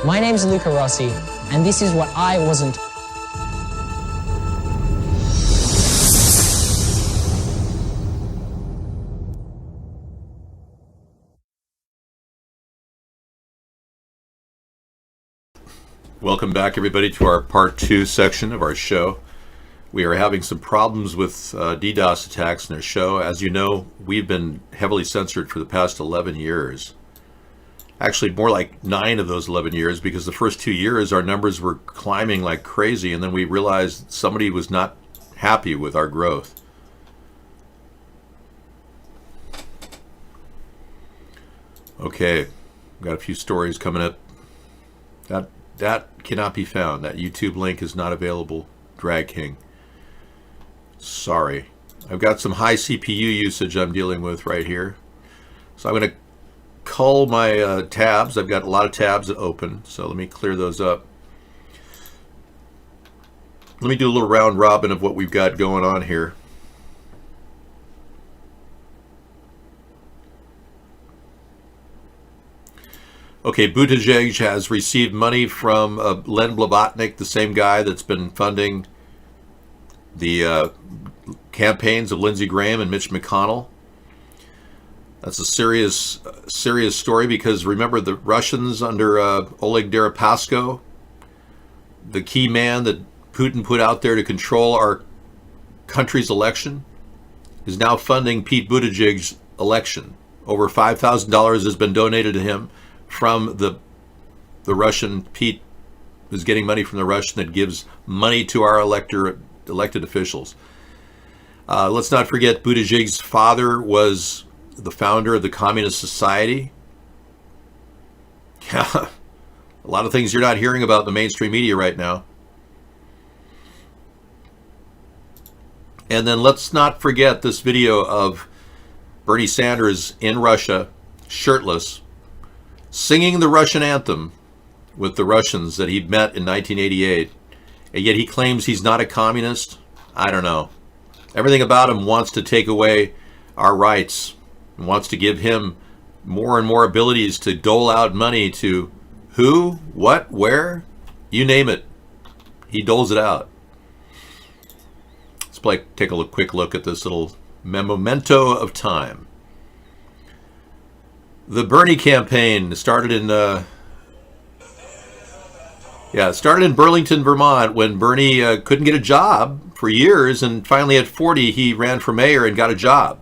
My name is Luca Rossi, and this is what I wasn't. Welcome back, everybody, to our Part 2 section of our show. We are having some problems with DDoS attacks in our show. As you know, we've been heavily censored for the past 11 years. Actually, more like 9 of those 11 years, because the first 2 years our numbers were climbing like crazy, and then we realized somebody was not happy with our growth. Okay, got a few stories coming up. That cannot be found. That YouTube link is not available. Drag King. Sorry. I've got some high CPU usage I'm dealing with right here. So I'm going to cull my tabs. I've got a lot of tabs open, so let me clear those up. Let me do a little round robin of what we've got going on here. Okay, Buttigieg has received money from Len Blavatnik, the same guy that's been funding the campaigns of Lindsey Graham and Mitch McConnell. That's a serious story, because remember the Russians under Oleg Deripaska, the key man that Putin put out there to control our country's election, is now funding Pete Buttigieg's election. Over $5,000 has been donated to him from the Russian. Pete is getting money from the Russian that gives money to our elected officials. Let's not forget Buttigieg's father was the founder of the Communist Society. Yeah, a lot of things you're not hearing about in the mainstream media right now. And then let's not forget this video of Bernie Sanders in Russia, shirtless, singing the Russian anthem with the Russians that he'd met in 1988. And yet he claims he's not a communist. I don't know. Everything about him wants to take away our rights, and wants to give him more and more abilities to dole out money to who, what, where, you name it. He doles it out. Let's take a quick look at this little memento of time. The Bernie campaign started in Burlington, Vermont, when Bernie couldn't get a job for years, and finally at 40 he ran for mayor and got a job.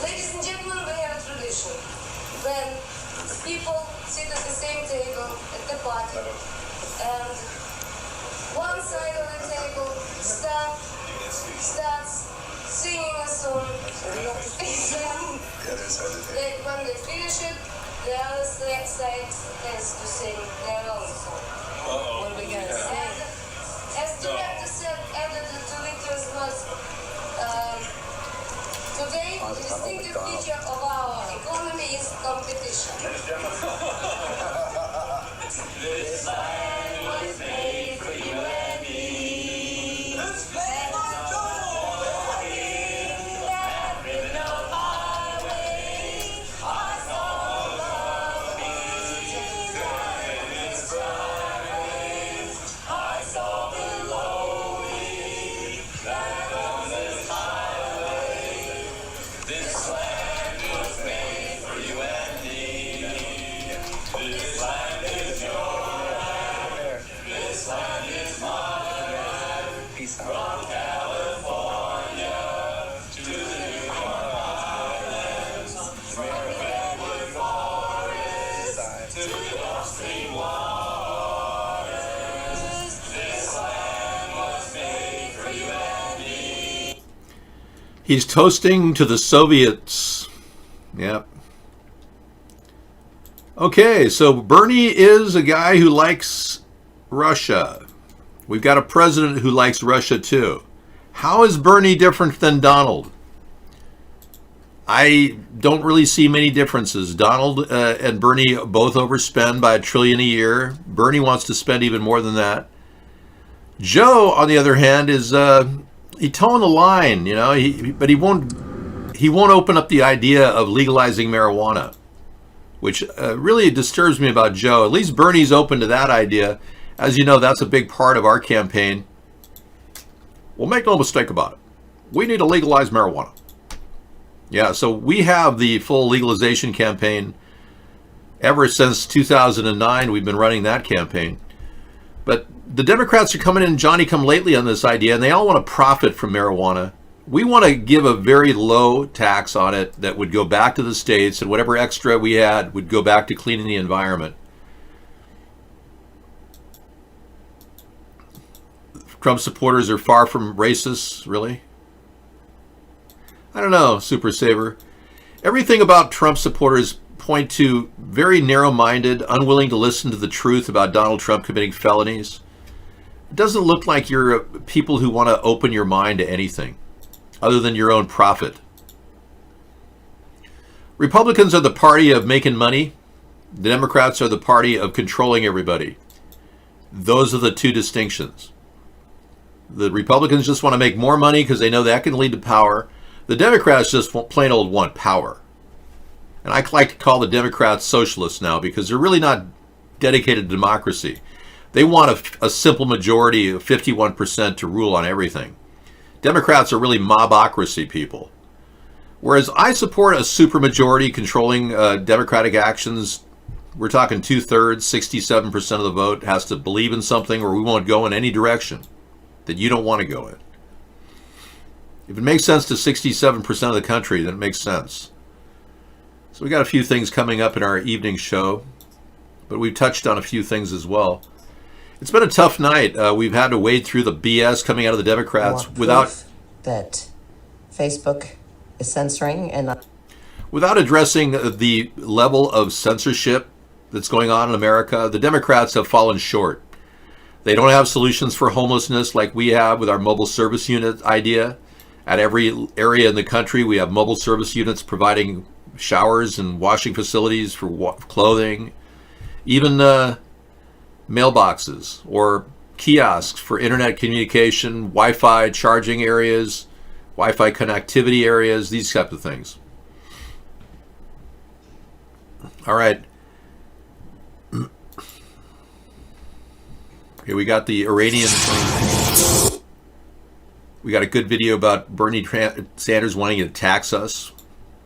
Ladies and gentlemen, we have a tradition. When people sit at the same table at the party, and one side of the table starts singing a song, when they finish it, the other side has to sing their own song. What are we going to sing? As director said, added to Victor's was, today, the distinctive feature of our economy is competition. This land was made for you and me. This land was have ridden up highway. I saw love beating in its bright. I saw the lowly that on this highway. This land was made for you and me. This land is your land. This land is my land. Peace out. From California to the New York Islands, from the redwood forest to the Gulf Stream waters. This land was made for you and me. He's toasting to the Soviets. Yep. Okay, so Bernie is a guy who likes Russia. We've got a president who likes Russia too. How is Bernie different than Donald? I don't really see many differences. Donald and Bernie both overspend by $1 trillion a year. Bernie wants to spend even more than that. Joe, on the other hand, is he towing the line, you know. But he won't open up the idea of legalizing marijuana, which really disturbs me about Joe. At least Bernie's open to that idea. As you know, that's a big part of our campaign. Well, make no mistake about it. We need to legalize marijuana. Yeah, so we have the full legalization campaign. Ever since 2009, we've been running that campaign. But the Democrats are coming in Johnny-come-lately on this idea, and they all want to profit from marijuana. We want to give a very low tax on it that would go back to the states, and whatever extra we had would go back to cleaning the environment. Trump supporters are far from racists, really? I don't know, Super Saver. Everything about Trump supporters point to very narrow-minded, unwilling to listen to the truth about Donald Trump committing felonies. It doesn't look like you're people who want to open your mind to anything other than your own profit. Republicans are the party of making money. The Democrats are the party of controlling everybody. Those are the two distinctions. The Republicans just want to make more money because they know that can lead to power. The Democrats just plain old want power. And I like to call the Democrats socialists now because they're really not dedicated to democracy. They want a simple majority of 51% to rule on everything. Democrats are really mobocracy people. Whereas I support a supermajority controlling democratic actions. We're talking 2/3, 67% of the vote has to believe in something, or we won't go in any direction that you don't want to go in. If it makes sense to 67% of the country, then it makes sense. So we got a few things coming up in our evening show, but we've touched on a few things as well. It's been a tough night. We've had to wade through the BS coming out of the Democrats without that Facebook is censoring and without addressing the level of censorship that's going on in America. The Democrats have fallen short. They don't have solutions for homelessness like we have with our mobile service unit idea. At every area in the country, we have mobile service units providing showers and washing facilities for clothing, even mailboxes or kiosks for internet communication, Wi-Fi charging areas, Wi-Fi connectivity areas, these types of things. All right. Okay, we got the Iranian. We got a good video about Bernie Sanders wanting to tax us.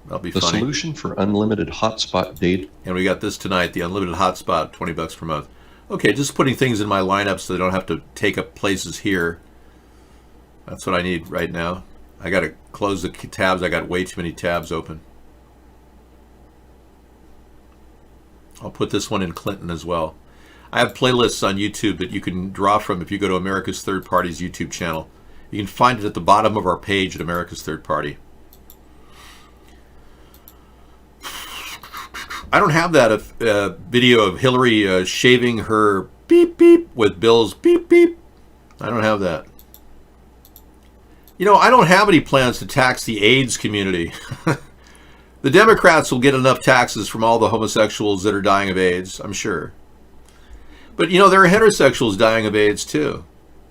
That'll be funny. The solution for unlimited hotspot data. And we got this tonight, the unlimited hotspot, $20 per month. Okay, just putting things in my lineup so they don't have to take up places here. That's what I need right now. I got to close the tabs. I got way too many tabs open. I'll put this one in Clinton as well. I have playlists on YouTube that you can draw from if you go to America's Third Party's YouTube channel. You can find it at the bottom of our page at America's Third Party. I don't have that video of Hillary shaving her beep beep with Bill's beep beep. I don't have that. You know, I don't have any plans to tax the AIDS community. The Democrats will get enough taxes from all the homosexuals that are dying of AIDS, I'm sure. But, you know, there are heterosexuals dying of AIDS, too.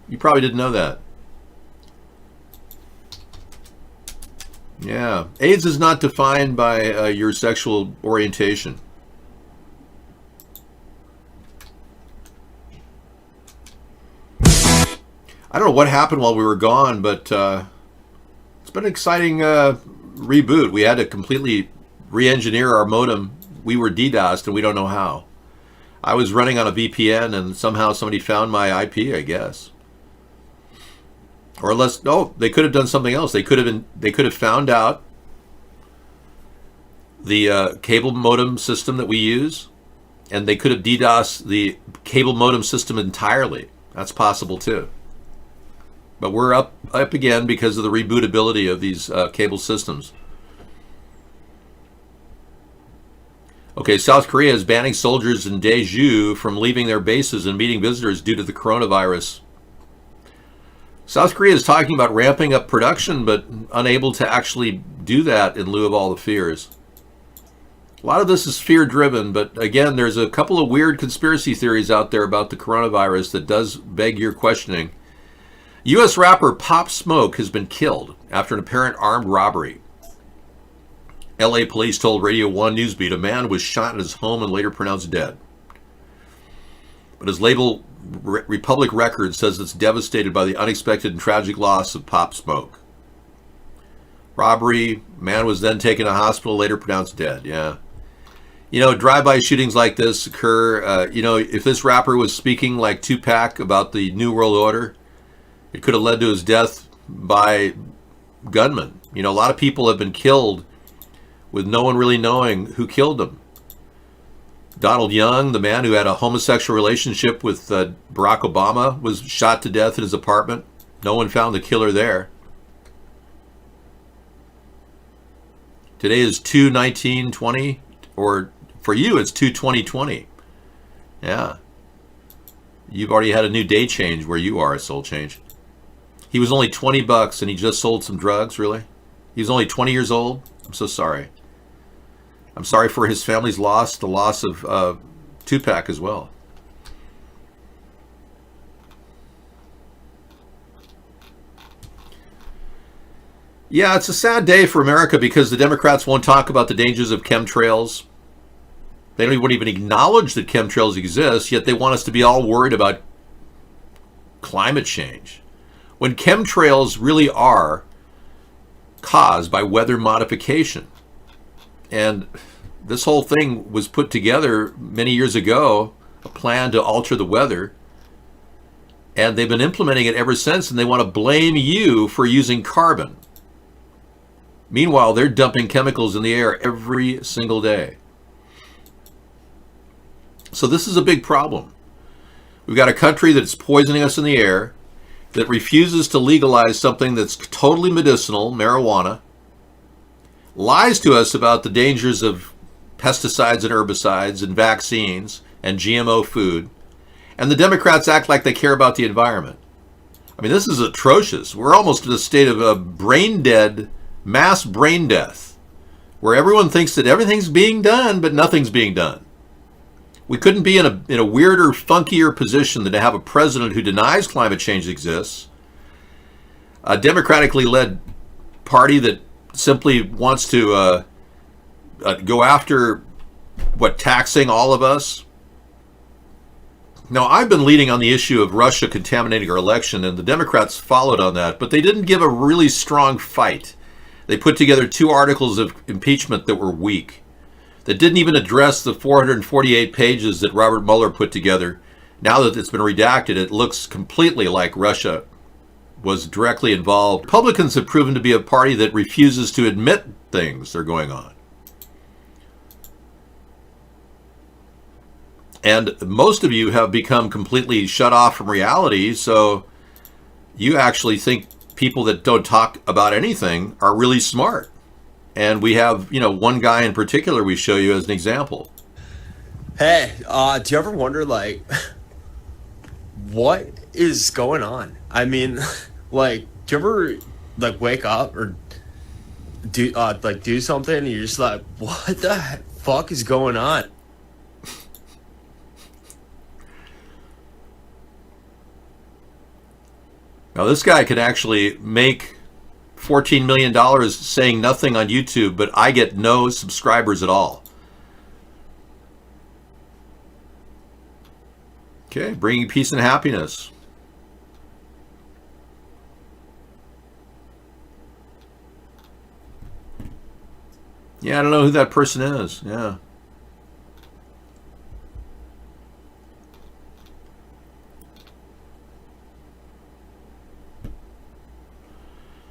You probably didn't know that. Yeah. AIDS is not defined by your sexual orientation. I don't know what happened while we were gone, but it's been an exciting reboot. We had to completely re-engineer our modem. We were DDoSed, and we don't know how. I was running on a VPN, and somehow somebody found my IP, I guess. Or unless, no, they could have done something else. They could have found out the cable modem system that we use, and they could have DDoSed the cable modem system entirely. That's possible too. But we're up again because of the rebootability of these cable systems. Okay, South Korea is banning soldiers in Daeju from leaving their bases and meeting visitors due to the coronavirus. South Korea is talking about ramping up production, but unable to actually do that in lieu of all the fears. A lot of this is fear-driven, but again, there's a couple of weird conspiracy theories out there about the coronavirus that does beg your questioning. U.S. rapper Pop Smoke has been killed after an apparent armed robbery. L.A. police told Radio 1 Newsbeat a man was shot at his home and later pronounced dead. But his label, Republic Records, says it's devastated by the unexpected and tragic loss of Pop Smoke. Robbery, man was then taken to hospital, later pronounced dead. Yeah. You know, drive-by shootings like this occur. If this rapper was speaking like Tupac about the New World Order, it could have led to his death by gunmen. You know, a lot of people have been killed with no one really knowing who killed them. Donald Young, the man who had a homosexual relationship with Barack Obama, was shot to death in his apartment. No one found the killer there. Today is 2/19/20, or for you, it's 2/20/20. Yeah. You've already had a new day change where you are, Soul Change. He was only $20 and he just sold some drugs, really? He was only 20 years old? I'm so sorry. I'm sorry for his family's loss, the loss of Tupac as well. Yeah, it's a sad day for America because the Democrats won't talk about the dangers of chemtrails. They don't even acknowledge that chemtrails exist, yet they want us to be all worried about climate change. When chemtrails really are caused by weather modification. And this whole thing was put together many years ago, a plan to alter the weather. And they've been implementing it ever since, and they want to blame you for using carbon. Meanwhile, they're dumping chemicals in the air every single day. So this is a big problem. We've got a country that's poisoning us in the air, that refuses to legalize something that's totally medicinal, marijuana, lies to us about the dangers of pesticides and herbicides and vaccines and GMO food, and the Democrats act like they care about the environment. I mean, this is atrocious. We're almost in a state of brain dead, mass brain death, where everyone thinks that everything's being done, but nothing's being done. We couldn't be in a weirder, funkier position than to have a president who denies climate change exists, a democratically led party that simply wants to go after, taxing all of us. Now, I've been leading on the issue of Russia contaminating our election, and the Democrats followed on that, but they didn't give a really strong fight. They put together 2 articles of impeachment that were weak, that didn't even address the 448 pages that Robert Mueller put together. Now that it's been redacted, it looks completely like Russia was directly involved. Republicans have proven to be a party that refuses to admit things are going on. And most of you have become completely shut off from reality, so you actually think people that don't talk about anything are really smart. And we have, one guy in particular we show you as an example. Hey, do you ever wonder, what is going on? I mean, do you ever, wake up or do something and you're just like, what the fuck is going on? Now, this guy could actually make $14 million saying nothing on YouTube, but I get no subscribers at all. Okay, bringing peace and happiness. Yeah, I don't know who that person is. Yeah.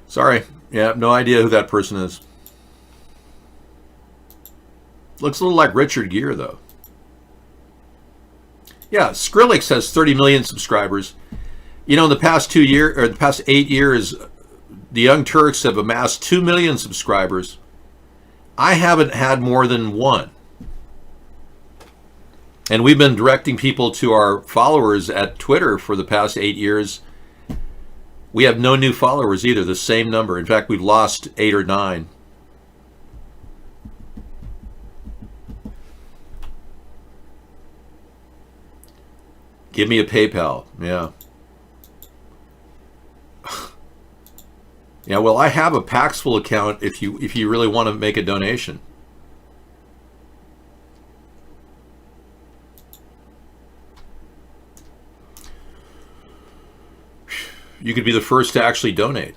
Sorry. Yeah, no idea who that person is. Looks a little like Richard Gere, though. Yeah, Skrillex has 30 million subscribers. In the past 8 years, the Young Turks have amassed 2 million subscribers. I haven't had more than 1. And we've been directing people to our followers at Twitter for the past 8 years. We have no new followers either, the same number. In fact, we've lost 8 or 9. Give me a PayPal. Yeah. Yeah, well, I have a Paxful account if you really want to make a donation. You could be the first to actually donate.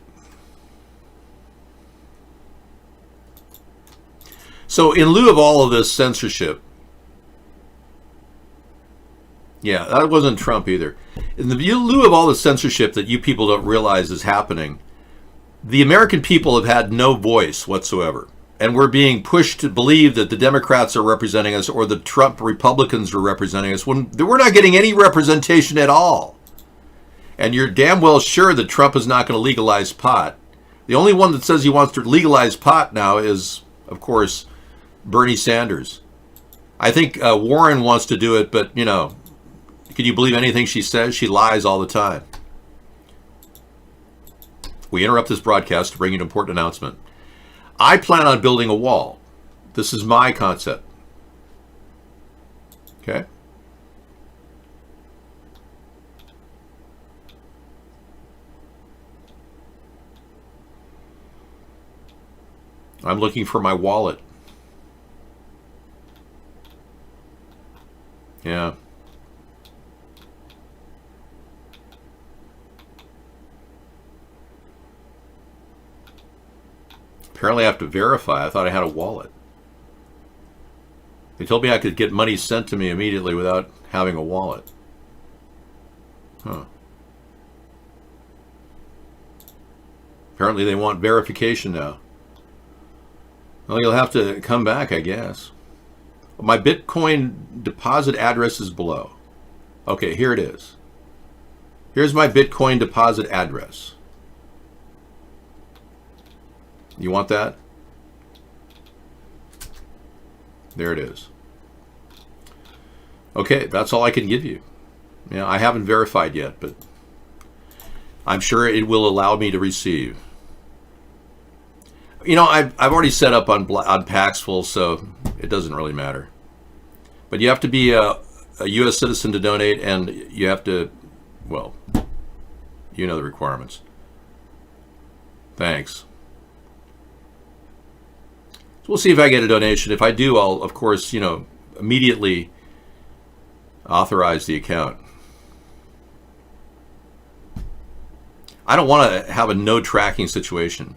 So in lieu of all of this censorship, yeah, that wasn't Trump either. In lieu of all the censorship that you people don't realize is happening, the American people have had no voice whatsoever. And we're being pushed to believe that the Democrats are representing us or the Trump Republicans are representing us when we're not getting any representation at all. And you're damn well sure that Trump is not going to legalize pot. The only one that says he wants to legalize pot now is, of course, Bernie Sanders. I think Warren wants to do it, but, you know, can you believe anything she says? She lies all the time. We interrupt this broadcast to bring you an important announcement. I plan on building a wall. This is my concept. Okay? I'm looking for my wallet. Yeah. Apparently I have to verify. I thought I had a wallet. They told me I could get money sent to me immediately without having a wallet. Huh. Apparently they want verification now. Well, you'll have to come back, I guess. My Bitcoin deposit address is below. Okay, here it is. Here's my Bitcoin deposit address. You want that? There it is. Okay, that's all I can give you. Yeah, I haven't verified yet, but I'm sure it will allow me to receive. You know, I've already set up on Paxful, so it doesn't really matter. But you have to be a U.S. citizen to donate, and you have to, well, you know the requirements. Thanks. So we'll see if I get a donation. If I do, I'll, of course, you know, immediately authorize the account. I don't want to have a no tracking situation.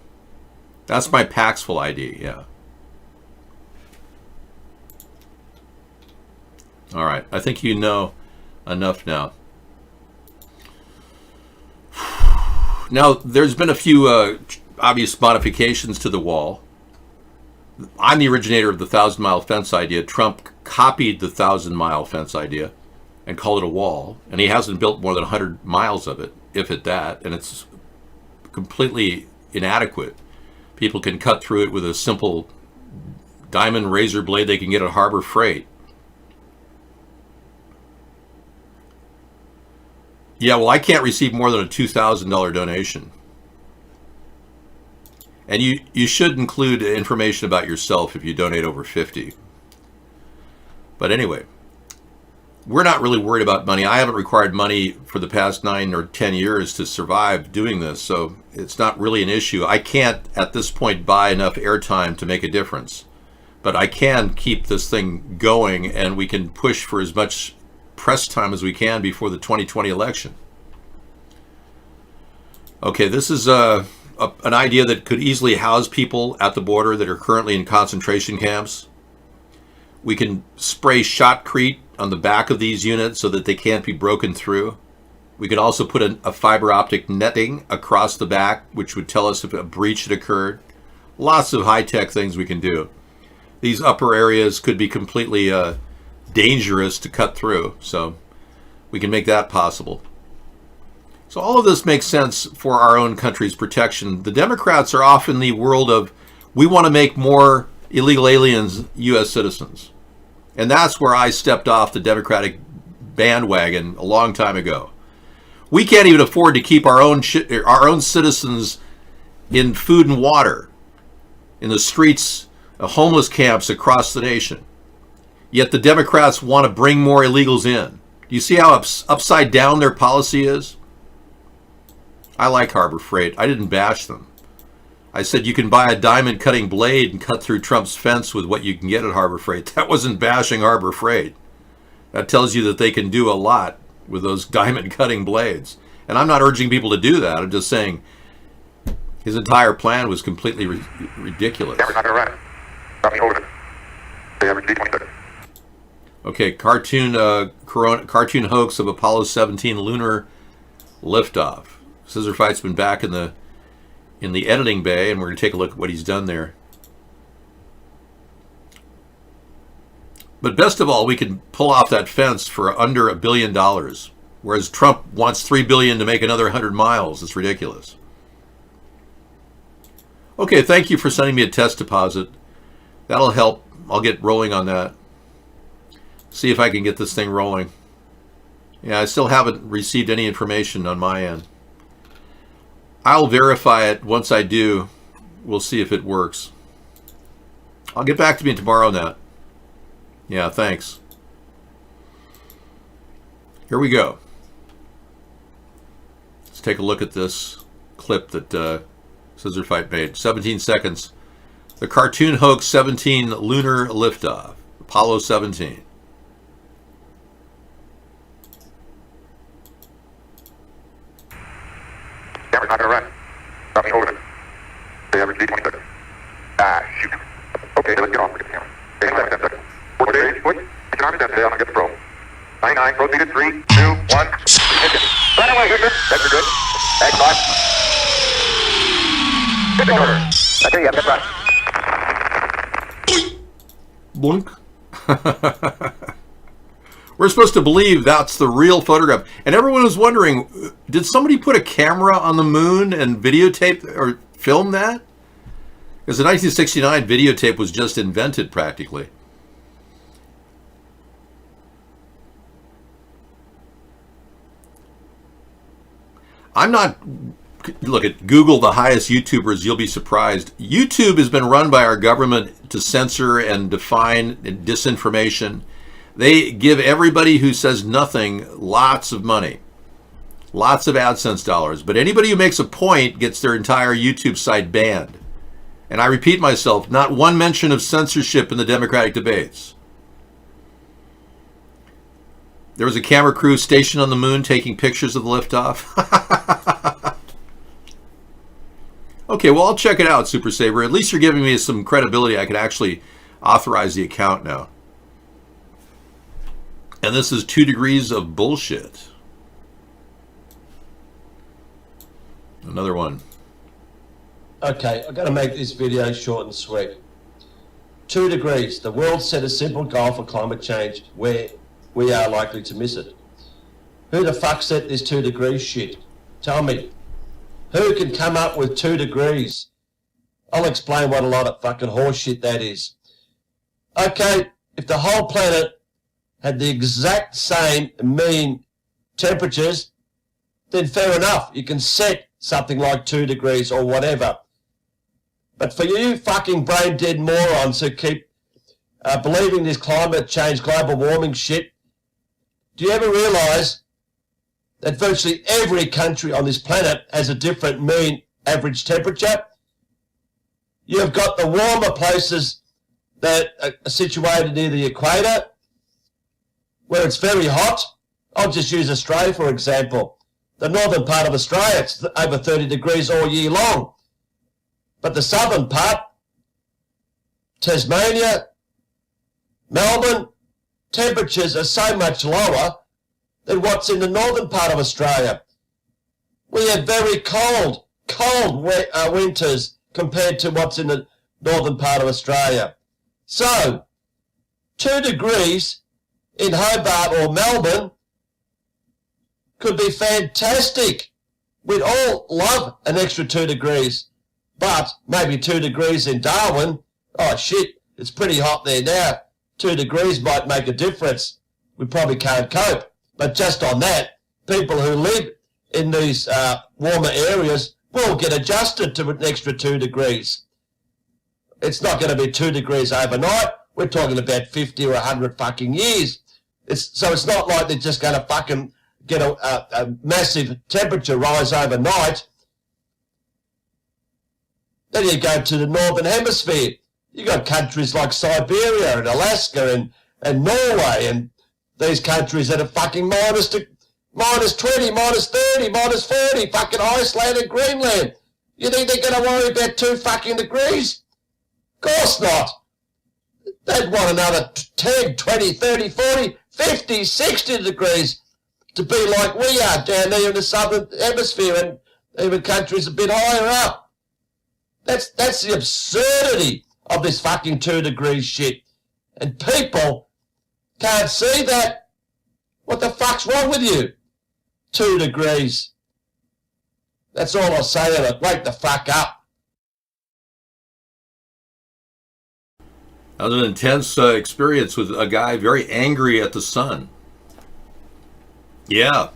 That's my Paxful ID, yeah. All right, I think you know enough now. Now, there's been a few obvious modifications to the wall. I'm the originator of the 1,000-mile fence idea. Trump copied the 1,000-mile fence idea and called it a wall, and he hasn't built more than 100 miles of it, if at that, and it's completely inadequate. People can cut through it with a simple diamond razor blade they can get at Harbor Freight. Yeah, well, I can't receive more than a $2,000 donation. And you should include information about yourself if you donate over 50. But anyway, we're not really worried about money. I haven't required money for the past 9 or 10 years to survive doing this, so it's not really an issue. I can't, at this point, buy enough airtime to make a difference. But I can keep this thing going, and we can push for as much press time as we can before the 2020 election. Okay, this is an idea that could easily house people at the border that are currently in concentration camps. We can spray shotcrete on the back of these units so that they can't be broken through. We could also put a fiber optic netting across the back, which would tell us if a breach had occurred. Lots of high-tech things we can do. These upper areas could be completely dangerous to cut through, so we can make that possible. So all of this makes sense for our own country's protection. The Democrats are off in the world of, we want to make more illegal aliens U.S. citizens. And that's where I stepped off the Democratic bandwagon a long time ago. We can't even afford to keep our own citizens in food and water, in the streets, homeless camps across the nation. Yet the Democrats want to bring more illegals in. Do you see how upside down their policy is? I like Harbor Freight. I didn't bash them. I said you can buy a diamond cutting blade and cut through Trump's fence with what you can get at Harbor Freight. That wasn't bashing Harbor Freight. That tells you that they can do a lot with those diamond cutting blades. And I'm not urging people to do that. I'm just saying his entire plan was completely ridiculous. Okay, cartoon hoax of Apollo 17 lunar liftoff. Scissor Fight's been back in the editing bay, and we're going to take a look at what he's done there. But best of all, we can pull off that fence for under $1 billion, whereas Trump wants $3 billion to make another 100 miles. It's ridiculous. Okay, thank you for sending me a test deposit. That'll help. I'll get rolling on that. See if I can get this thing rolling. Yeah, I still haven't received any information on my end. I'll verify it. Once I do, we'll see if it works. I'll get back to me tomorrow on that. Yeah, thanks. Here we go. Let's take a look at this clip that Scissor Fight made. 17 seconds. The cartoon hoax 17 lunar liftoff. Apollo 17. Camera's not gonna run. Stop me over it. They average 26. Ah, shoot. Okay, let's get off with the camera. 10 seconds. 4 days, push. It's on the I'll get the pro. 99, proceeded. 3, 2, 1. Right away, Victor. That's good. Thanks, boss. Hit the order. That's it, yeah, that's right. Blunk. We're supposed to believe that's the real photograph. And everyone was wondering, did somebody put a camera on the moon and videotape or film that? Because in 1969, videotape was just invented practically. I'm not... Look at Google the highest YouTubers, you'll be surprised. YouTube has been run by our government to censor and define disinformation. They give everybody who says nothing lots of money, lots of AdSense dollars. But anybody who makes a point gets their entire YouTube site banned. And I repeat myself, not one mention of censorship in the Democratic debates. There was a camera crew stationed on the moon taking pictures of the liftoff. Okay, well, I'll check it out, Super Saber. At least you're giving me some credibility. I can actually authorize the account now. And this is 2 degrees of bullshit. Another one. Okay, I've got to make this video short and sweet. 2 degrees. The world set a simple goal for climate change where we are likely to miss it. Who the fuck set this 2 degrees shit? Tell me. Who can come up with 2 degrees? I'll explain what a lot of fucking horse shit that is. Okay, if the whole planet had the exact same mean temperatures, then fair enough. You can set something like 2 degrees or whatever. But for you fucking brain-dead morons who keep believing this climate change, global warming shit, do you ever realise that virtually every country on this planet has a different mean average temperature? You've got the warmer places that are situated near the equator, where it's very hot. I'll just use Australia, for example. The northern part of Australia, it's over 30 degrees all year long. But the southern part, Tasmania, Melbourne, temperatures are so much lower than what's in the northern part of Australia. We have very cold winters compared to what's in the northern part of Australia. So, 2 degrees in Hobart or Melbourne could be fantastic. We'd all love an extra 2 degrees. But maybe 2 degrees in Darwin, oh shit, it's pretty hot there now. 2 degrees might make a difference. We probably can't cope. But just on that, people who live in these warmer areas will get adjusted to an extra 2 degrees. It's not going to be 2 degrees overnight. We're talking about 50 or 100 fucking years. So it's not like they're just going to fucking get a massive temperature rise overnight. Then you go to the Northern Hemisphere. You got countries like Siberia and Alaska and Norway and these countries that are fucking minus 20, minus 30, minus 40, fucking Iceland and Greenland. You think they're going to worry about 2 fucking degrees? Of course not. They'd want another 10, 20, 30, 40, 50, 60 degrees to be like we are down there in the Southern Hemisphere and even countries a bit higher up. That's the absurdity of this fucking 2 degree shit. And people can't see that. What the fuck's wrong with you? 2 degrees. That's all I'll say of it. Wake the fuck up. That was an intense experience with a guy very angry at the sun. Yeah,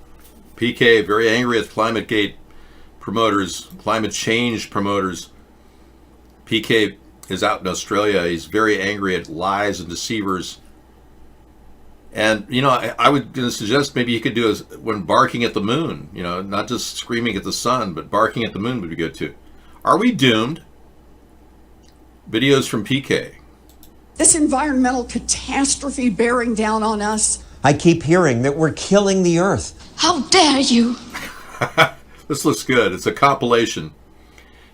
PK, very angry at ClimateGate promoters, climate change promoters. PK is out in Australia. He's very angry at lies and deceivers. And, you know, I would suggest maybe you could do when barking at the moon, you know, not just screaming at the sun, but barking at the moon would be good too. Are we doomed? Videos from PK. This environmental catastrophe bearing down on us. I keep hearing that we're killing the earth. How dare you? This looks good. It's a compilation.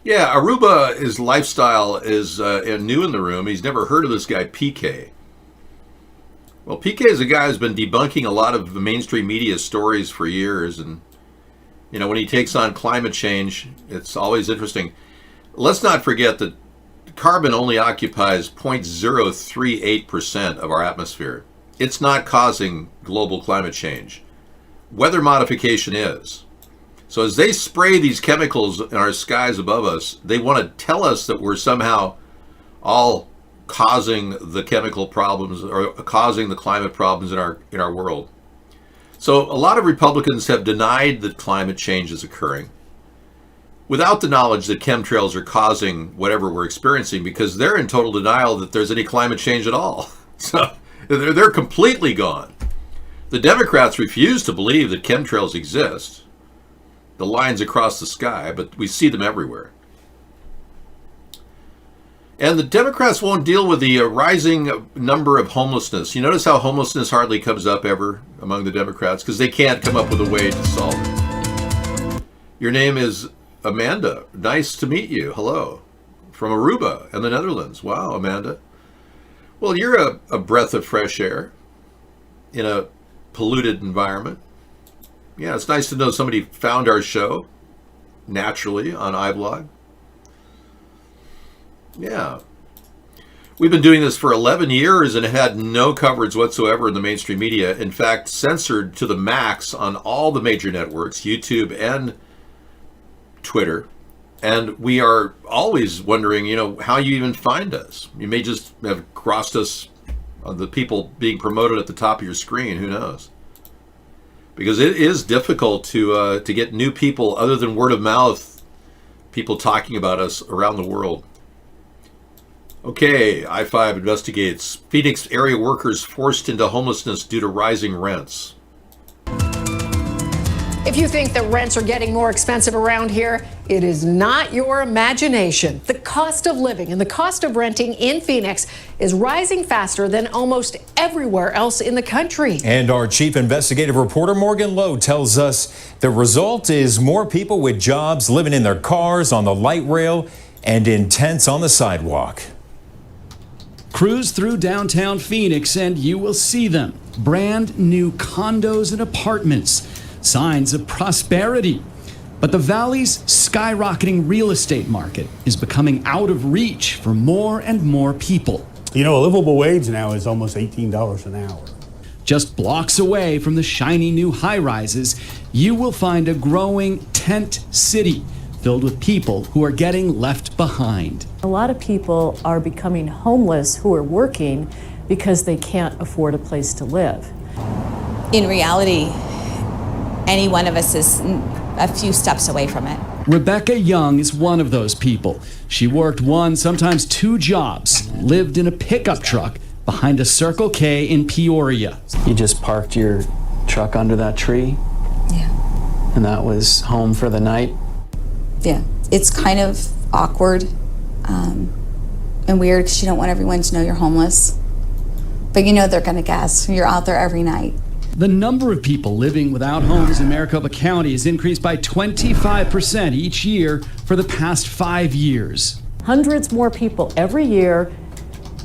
Yeah, Aruba, his lifestyle is new in the room. He's never heard of this guy, PK. Well, PK is a guy who's been debunking a lot of the mainstream media stories for years. And, you know, when he takes on climate change, it's always interesting. Let's not forget that carbon only occupies 0.038% of our atmosphere. It's not causing global climate change. Weather modification is. So as they spray these chemicals in our skies above us, they want to tell us that we're somehow all causing the chemical problems or causing the climate problems in our world. So a lot of Republicans have denied that climate change is occurring without the knowledge that chemtrails are causing whatever we're experiencing, because they're in total denial that there's any climate change at all. So they're completely gone. The Democrats refuse to believe that chemtrails exist, the lines across the sky, but we see them everywhere. And the Democrats won't deal with the rising number of homelessness. You notice how homelessness hardly comes up ever among the Democrats because they can't come up with a way to solve it. Your name is Amanda. Nice to meet you. Hello. From Aruba and the Netherlands. Wow, Amanda. Well, you're a breath of fresh air in a polluted environment. Yeah, it's nice to know somebody found our show naturally on iBlog. Yeah. We've been doing this for 11 years and had no coverage whatsoever in the mainstream media. In fact, censored to the max on all the major networks, YouTube and Twitter. And we are always wondering, you know, how you even find us. You may just have crossed us on the people being promoted at the top of your screen. Who knows? Because it is difficult to get new people other than word of mouth, people talking about us around the world. Okay, I5 investigates. Phoenix area workers forced into homelessness due to rising rents. If you think that rents are getting more expensive around here, it is not your imagination. The cost of living and the cost of renting in Phoenix is rising faster than almost everywhere else in the country. And our chief investigative reporter, Morgan Lowe, tells us the result is more people with jobs living in their cars, on the light rail, and in tents on the sidewalk. Cruise through downtown Phoenix and you will see them. Brand new condos and apartments. Signs of prosperity. But the valley's skyrocketing real estate market is becoming out of reach for more and more people. You know, a livable wage now is almost $18 an hour. Just blocks away from the shiny new high-rises, you will find a growing tent city filled with people who are getting left behind. A lot of people are becoming homeless who are working because they can't afford a place to live. In reality, any one of us is a few steps away from it. Rebecca Young is one of those people. She worked one, sometimes two jobs, lived in a pickup truck, behind a Circle K in Peoria. You just parked your truck under that tree? Yeah. And that was home for the night? Yeah. It's kind of awkward and weird because you don't want everyone to know you're homeless. But you know they're going to guess. You're out there every night. The number of people living without homes in Maricopa County has increased by 25% each year for the past 5 years. Hundreds more people every year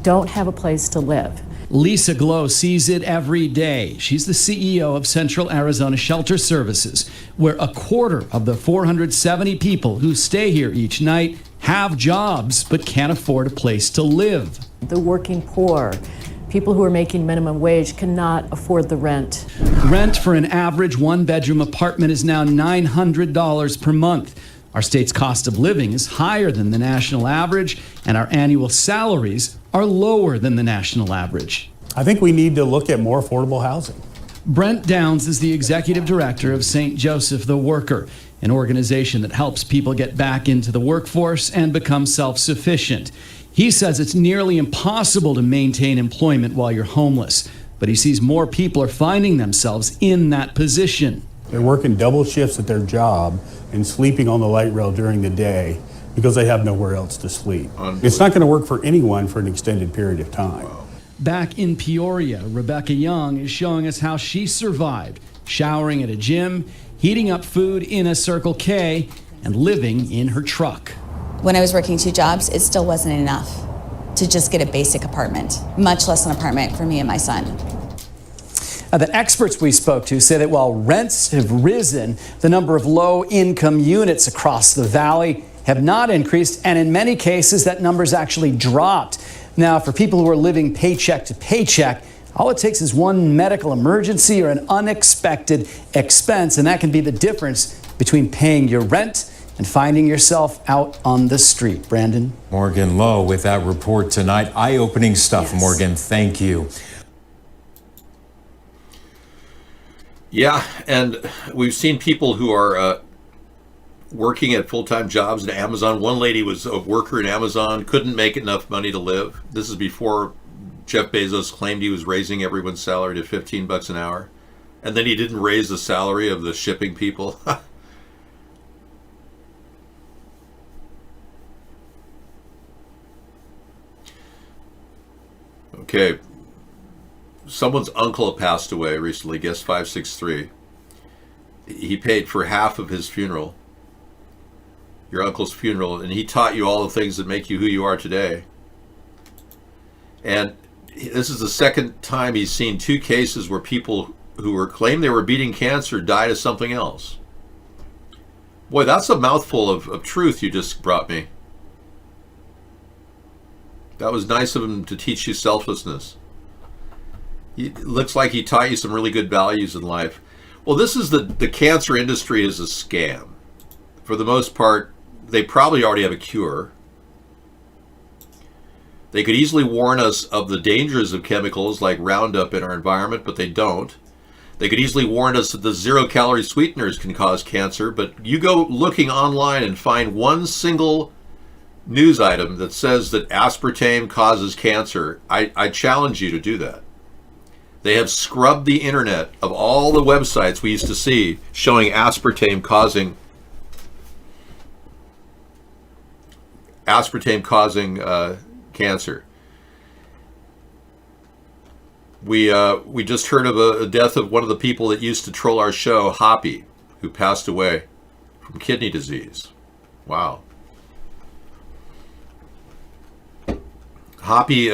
don't have a place to live. Lisa Glow sees it every day. She's the CEO of Central Arizona Shelter Services, where a quarter of the 470 people who stay here each night have jobs but can't afford a place to live. The working poor, people who are making minimum wage cannot afford the rent. Rent for an average one-bedroom apartment is now $900 per month. Our state's cost of living is higher than the national average, and our annual salaries are lower than the national average. I think we need to look at more affordable housing. Brent Downs is the executive director of St. Joseph the Worker, an organization that helps people get back into the workforce and become self-sufficient. He says it's nearly impossible to maintain employment while you're homeless, but he sees more people are finding themselves in that position. They're working double shifts at their job and sleeping on the light rail during the day because they have nowhere else to sleep. It's not going to work for anyone for an extended period of time. Back in Peoria, Rebecca Young is showing us how she survived, showering at a gym, heating up food in a Circle K, and living in her truck. When I was working 2 jobs, it still wasn't enough to just get a basic apartment, much less an apartment for me and my son. The experts we spoke to say that while rents have risen, the number of low-income units across the valley have not increased, and in many cases, that number's actually dropped. Now, for people who are living paycheck to paycheck, all it takes is one medical emergency or an unexpected expense, and that can be the difference between paying your rent and finding yourself out on the street. Brandon? Morgan Lowe with that report tonight. Eye-opening stuff, yes. Morgan. Thank you. Yeah, and we've seen people who are working at full-time jobs at Amazon. One lady was a worker at Amazon, couldn't make enough money to live. This is before Jeff Bezos claimed he was raising everyone's salary to $15 an hour. And then he didn't raise the salary of the shipping people. Okay. Someone's uncle passed away recently, guess 563. He paid for half of his funeral, your uncle's funeral, and he taught you all the things that make you who you are today. And this is the second time he's seen 2 cases where people who were claimed they were beating cancer died of something else. Boy, that's a mouthful of truth you just brought me. That was nice of him to teach you selflessness. It looks like he taught you some really good values in life. Well, this is the cancer industry is a scam. For the most part, they probably already have a cure. They could easily warn us of the dangers of chemicals like Roundup in our environment, but they don't. They could easily warn us that the 0-calorie sweeteners can cause cancer, but you go looking online and find one single news item that says that aspartame causes cancer. I challenge you to do that. They have scrubbed the internet of all the websites we used to see showing aspartame causing cancer. We just heard of a death of one of the people that used to troll our show, Hoppy, who passed away from kidney disease. Wow. Hoppy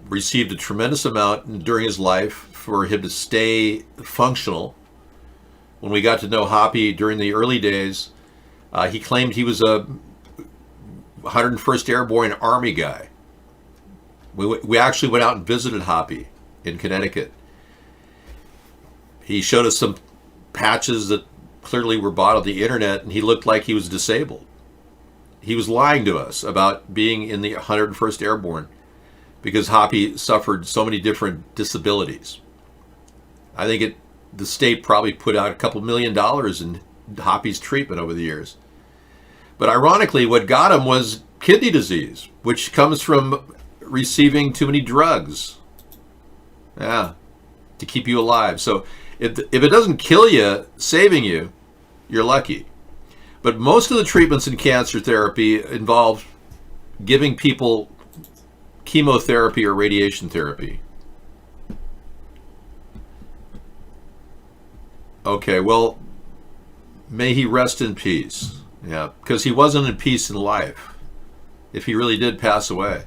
received a tremendous amount during his life for him to stay functional. When we got to know Hoppy during the early days, he claimed he was a 101st Airborne Army guy. We actually went out and visited Hoppy in Connecticut. He showed us some patches that clearly were bought on the internet, and he looked like he was disabled. He was lying to us about being in the 101st Airborne because Hoppy suffered so many different disabilities. I think the state probably put out a couple $1 million in Hoppy's treatment over the years. But ironically, what got him was kidney disease, which comes from receiving too many drugs. Yeah, to keep you alive. So if it doesn't kill you, saving you, you're lucky. But most of the treatments in cancer therapy involve giving people chemotherapy or radiation therapy. Okay, well, may he rest in peace. Yeah, because he wasn't in peace in life. If he really did pass away.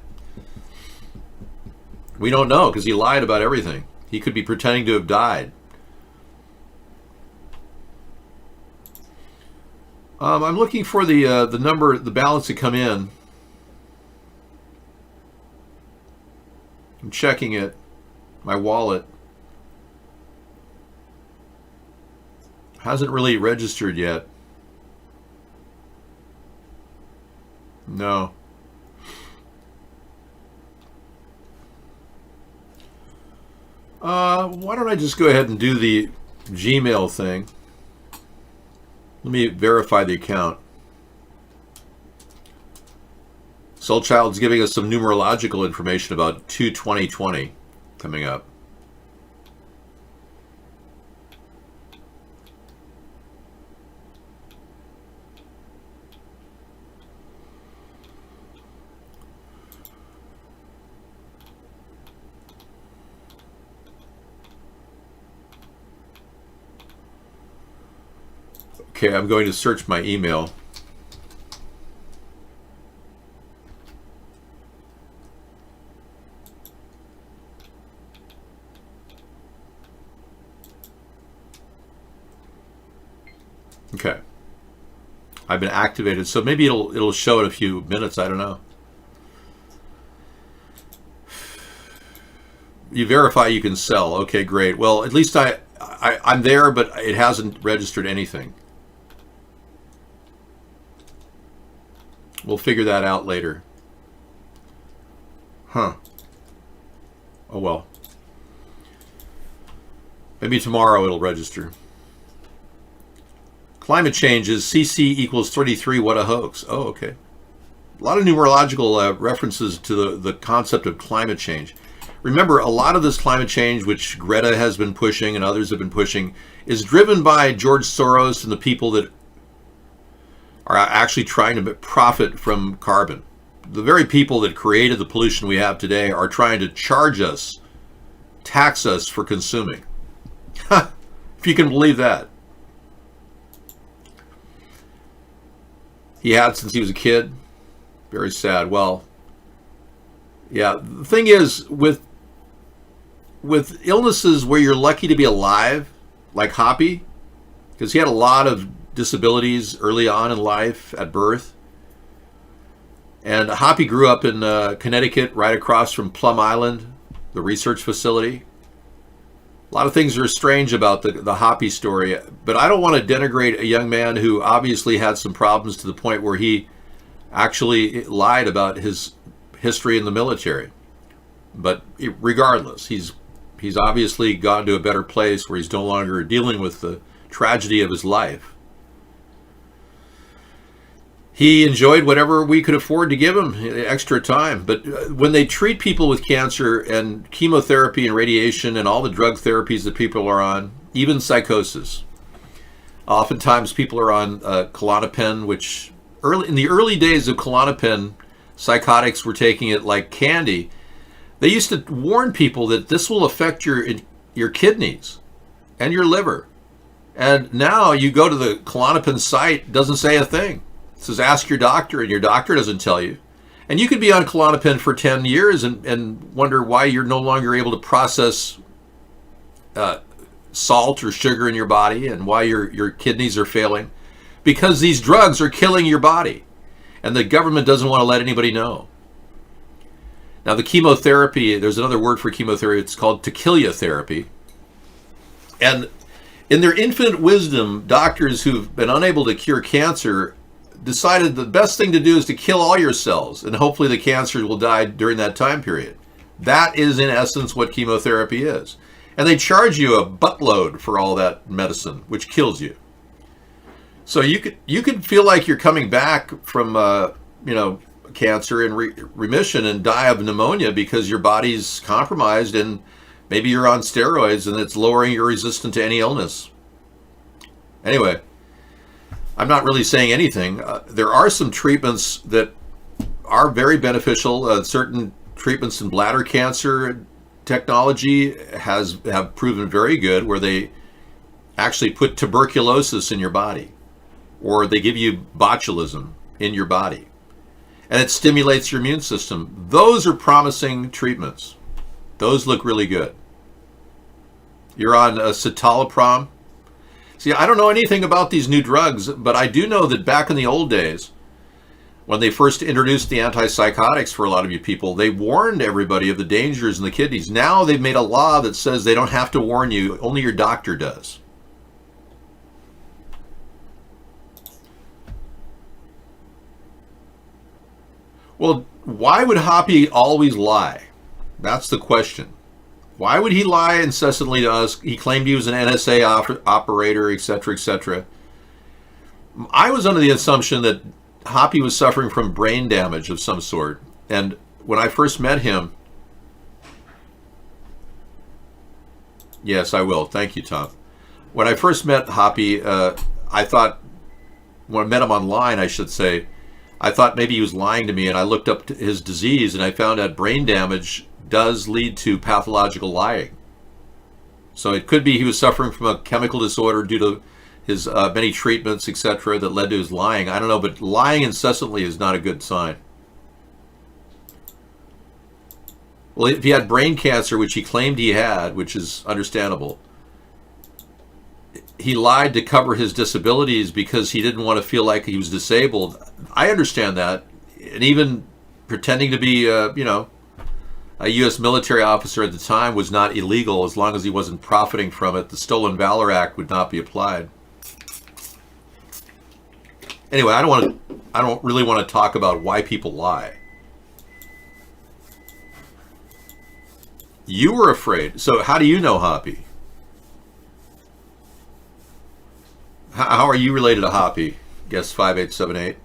We don't know because he lied about everything. He could be pretending to have died. I'm looking for the number, the balance to come in. I'm checking it, my wallet. Hasn't really registered yet. No. Why don't I just go ahead and do the Gmail thing? Let me verify the account. Soulchild's giving us some numerological information about 2/20/20 coming up. Okay, I'm going to search my email. Okay. I've been activated, so maybe it'll show in a few minutes, I don't know. You verify you can sell. Okay, great. Well, at least I'm there, but it hasn't registered anything. We'll figure that out later. Huh. Oh well. Maybe tomorrow it'll register. Climate change is CC equals 33. What a hoax. Oh, okay. A lot of numerological references to the concept of climate change. Remember, a lot of this climate change, which Greta has been pushing and others have been pushing, is driven by George Soros and the people that are actually trying to profit from carbon. The very people that created the pollution we have today are trying to charge us, tax us for consuming. If you can believe that. He had since he was a kid. Very sad. Well, yeah, the thing is, with illnesses where you're lucky to be alive, like Hoppy, because he had a lot of disabilities early on in life at birth. And Hoppy grew up in Connecticut, right across from Plum Island, the research facility. A lot of things are strange about the Hoppy story, but I don't want to denigrate a young man who obviously had some problems to the point where he actually lied about his history in the military. But regardless, he's obviously gone to a better place where he's no longer dealing with the tragedy of his life. He enjoyed whatever we could afford to give him, extra time. But when they treat people with cancer and chemotherapy and radiation and all the drug therapies that people are on, even psychosis, oftentimes people are on Klonopin, which in the early days of Klonopin, psychotics were taking it like candy. They used to warn people that this will affect your kidneys and your liver. And now you go to the Klonopin site, it doesn't say a thing. It says ask your doctor, and your doctor doesn't tell you. And you could be on Klonopin for 10 years and wonder why you're no longer able to process salt or sugar in your body and why your kidneys are failing. Because these drugs are killing your body. And the government doesn't want to let anybody know. Now the chemotherapy, there's another word for chemotherapy, it's called tequila therapy. And in their infinite wisdom, doctors who've been unable to cure cancer decided the best thing to do is to kill all your cells, and hopefully the cancer will die during that time period. That is in essence what chemotherapy is. And they charge you a buttload for all that medicine, which kills you. So you could feel like you're coming back from cancer in remission and die of pneumonia because your body's compromised and Maybe you're on steroids and it's lowering your resistance to any illness. Anyway, I'm not really saying anything. There are some treatments that are very beneficial. Certain treatments in bladder cancer technology have proven very good, where they actually put tuberculosis in your body, or they give you botulism in your body, and it stimulates your immune system. Those are promising treatments. Those look really good. You're on citalopram. See, I don't know anything about these new drugs, but I do know that back in the old days, when they first introduced the antipsychotics for a lot of you people, they warned everybody of the dangers in the kidneys. Now they've made a law that says they don't have to warn you, only your doctor does. Well, why would Hoppy always lie? That's the question. Why would he lie incessantly to us? He claimed he was an NSA operator, etc., etc. I was under the assumption that Hoppy was suffering from brain damage of some sort. And when I first met him... Yes, I will. Thank you, Tom. When I first met Hoppy, I thought... When I met him online, I should say, I thought maybe he was lying to me, and I looked up his disease, and I found out brain damage does lead to pathological lying. So it could be he was suffering from a chemical disorder due to his many treatments, etc., that led to his lying. I don't know, but lying incessantly is not a good sign. Well, if he had brain cancer, which he claimed he had, which is understandable, he lied to cover his disabilities because he didn't want to feel like he was disabled. I understand that. And even pretending to be, a U.S. military officer at the time was not illegal as long as he wasn't profiting from it. The Stolen Valor Act would not be applied. Anyway, I don't really want to talk about why people lie. You were afraid. So how do you know Hoppy? How are you related to Hoppy? Guess 5878.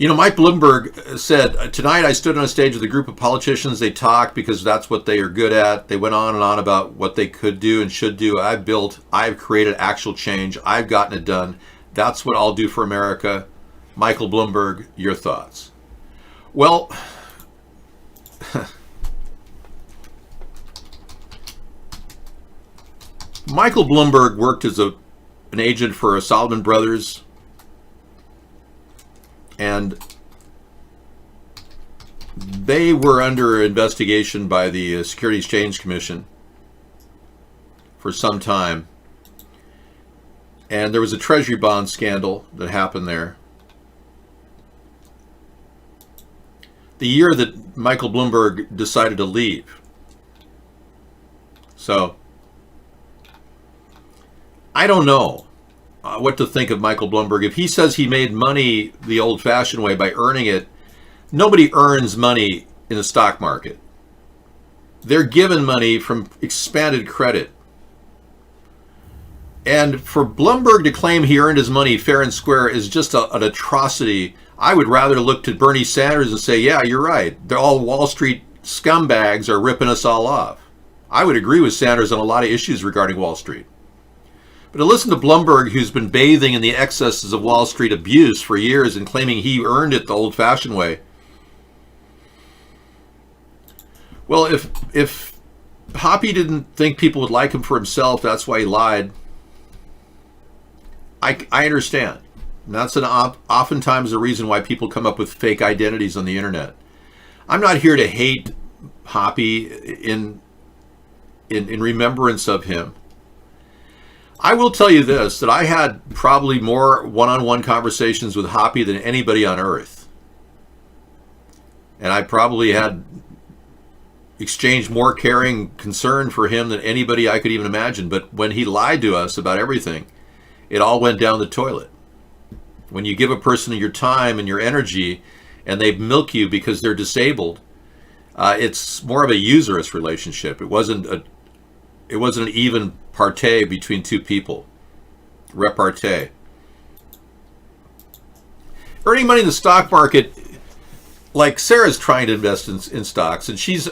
Mike Bloomberg said, tonight I stood on a stage with a group of politicians. They talked because that's what they are good at. They went on and on about what they could do and should do. I've created actual change. I've gotten it done. That's what I'll do for America. Michael Bloomberg, your thoughts? Well, Michael Bloomberg worked as an agent for Salomon Brothers, and they were under investigation by the Securities Exchange Commission for some time. And there was a treasury bond scandal that happened there. The year that Michael Bloomberg decided to leave. So, I don't know what to think of Michael Bloomberg. If he says he made money the old-fashioned way by earning it, nobody earns money in the stock market. They're given money from expanded credit. And for Bloomberg to claim he earned his money fair and square is just an atrocity. I would rather look to Bernie Sanders and say, yeah, you're right. They're all Wall Street scumbags are ripping us all off. I would agree with Sanders on a lot of issues regarding Wall Street. But to listen to Bloomberg, who's been bathing in the excesses of Wall Street abuse for years and claiming he earned it the old-fashioned way. Well, if Hoppy didn't think people would like him for himself, that's why he lied. I understand. And that's oftentimes the reason why people come up with fake identities on the internet. I'm not here to hate Hoppy in remembrance of him. I will tell you this, that I had probably more one-on-one conversations with Hoppy than anybody on earth. And I probably had exchanged more caring concern for him than anybody I could even imagine. But when he lied to us about everything, it all went down the toilet. When you give a person your time and your energy and they milk you because they're disabled, it's more of a usurious relationship. It wasn't an even partay between two people. Repartee. Earning money in the stock market, like Sarah's trying to invest in stocks, and she's,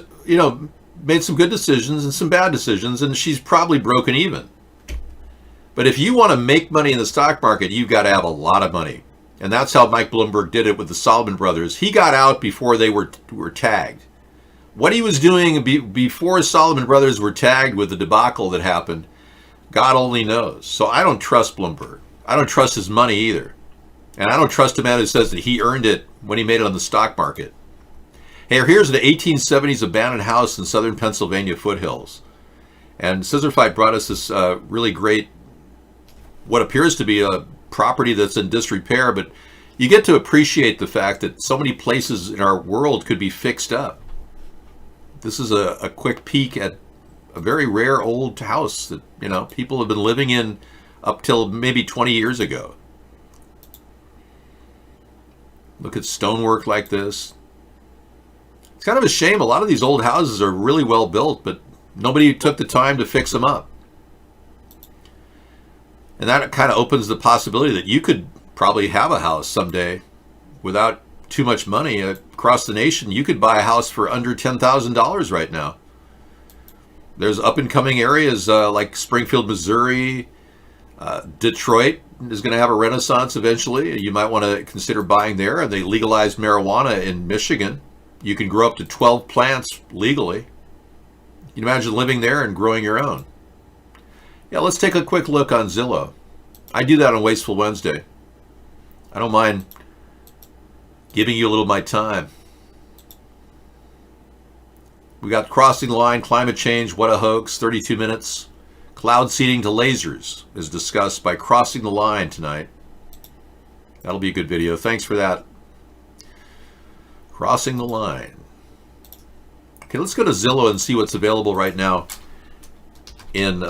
made some good decisions and some bad decisions, and she's probably broken even. But if you want to make money in the stock market, you've got to have a lot of money. And that's how Mike Bloomberg did it with the Salomon brothers. He got out before they were tagged. What he was doing before Salomon brothers were tagged with the debacle that happened, God only knows. So I don't trust Bloomberg. I don't trust his money either. And I don't trust a man who says that he earned it when he made it on the stock market. Hey, here's an 1870s abandoned house in southern Pennsylvania foothills. And Scissorfight brought us this really great, what appears to be a property that's in disrepair, but you get to appreciate the fact that so many places in our world could be fixed up. This is a quick peek at a very rare old house that, people have been living in up till maybe 20 years ago. Look at stonework like this. It's kind of a shame. A lot of these old houses are really well built, but nobody took the time to fix them up. And that kind of opens the possibility that you could probably have a house someday without too much money. Across the nation, you could buy a house for under $10,000 right now. There's up-and-coming areas like Springfield, Missouri. Detroit is going to have a renaissance eventually. You might want to consider buying there. And they legalized marijuana in Michigan. You can grow up to 12 plants legally. You can imagine living there and growing your own. Yeah, let's take a quick look on Zillow. I do that on Wasteful Wednesday. I don't mind giving you a little of my time. We got Crossing the Line, Climate Change, What a Hoax, 32 minutes. Cloud seeding to lasers is discussed by Crossing the Line tonight. That'll be a good video. Thanks for that. Crossing the Line. Okay, let's go to Zillow and see what's available right now in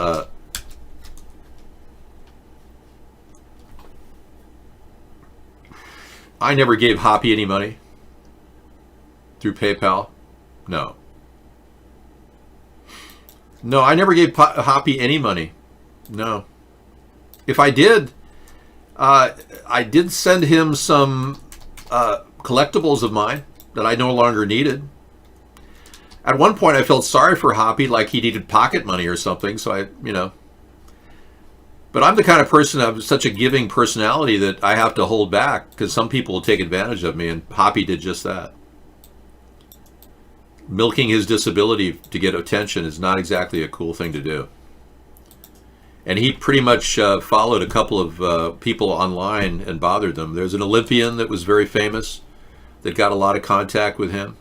I never gave Hoppy any money through PayPal. No, I never gave Hoppy any money. No. If I did, I did send him some collectibles of mine that I no longer needed. At one point, I felt sorry for Hoppy, like he needed pocket money or something. So but I'm the kind of person, I'm such a giving personality that I have to hold back because some people will take advantage of me, and Hoppy did just that. Milking his disability to get attention is not exactly a cool thing to do. And he pretty much followed a couple of people online and bothered them. There's an Olympian that was very famous that got a lot of contact with him.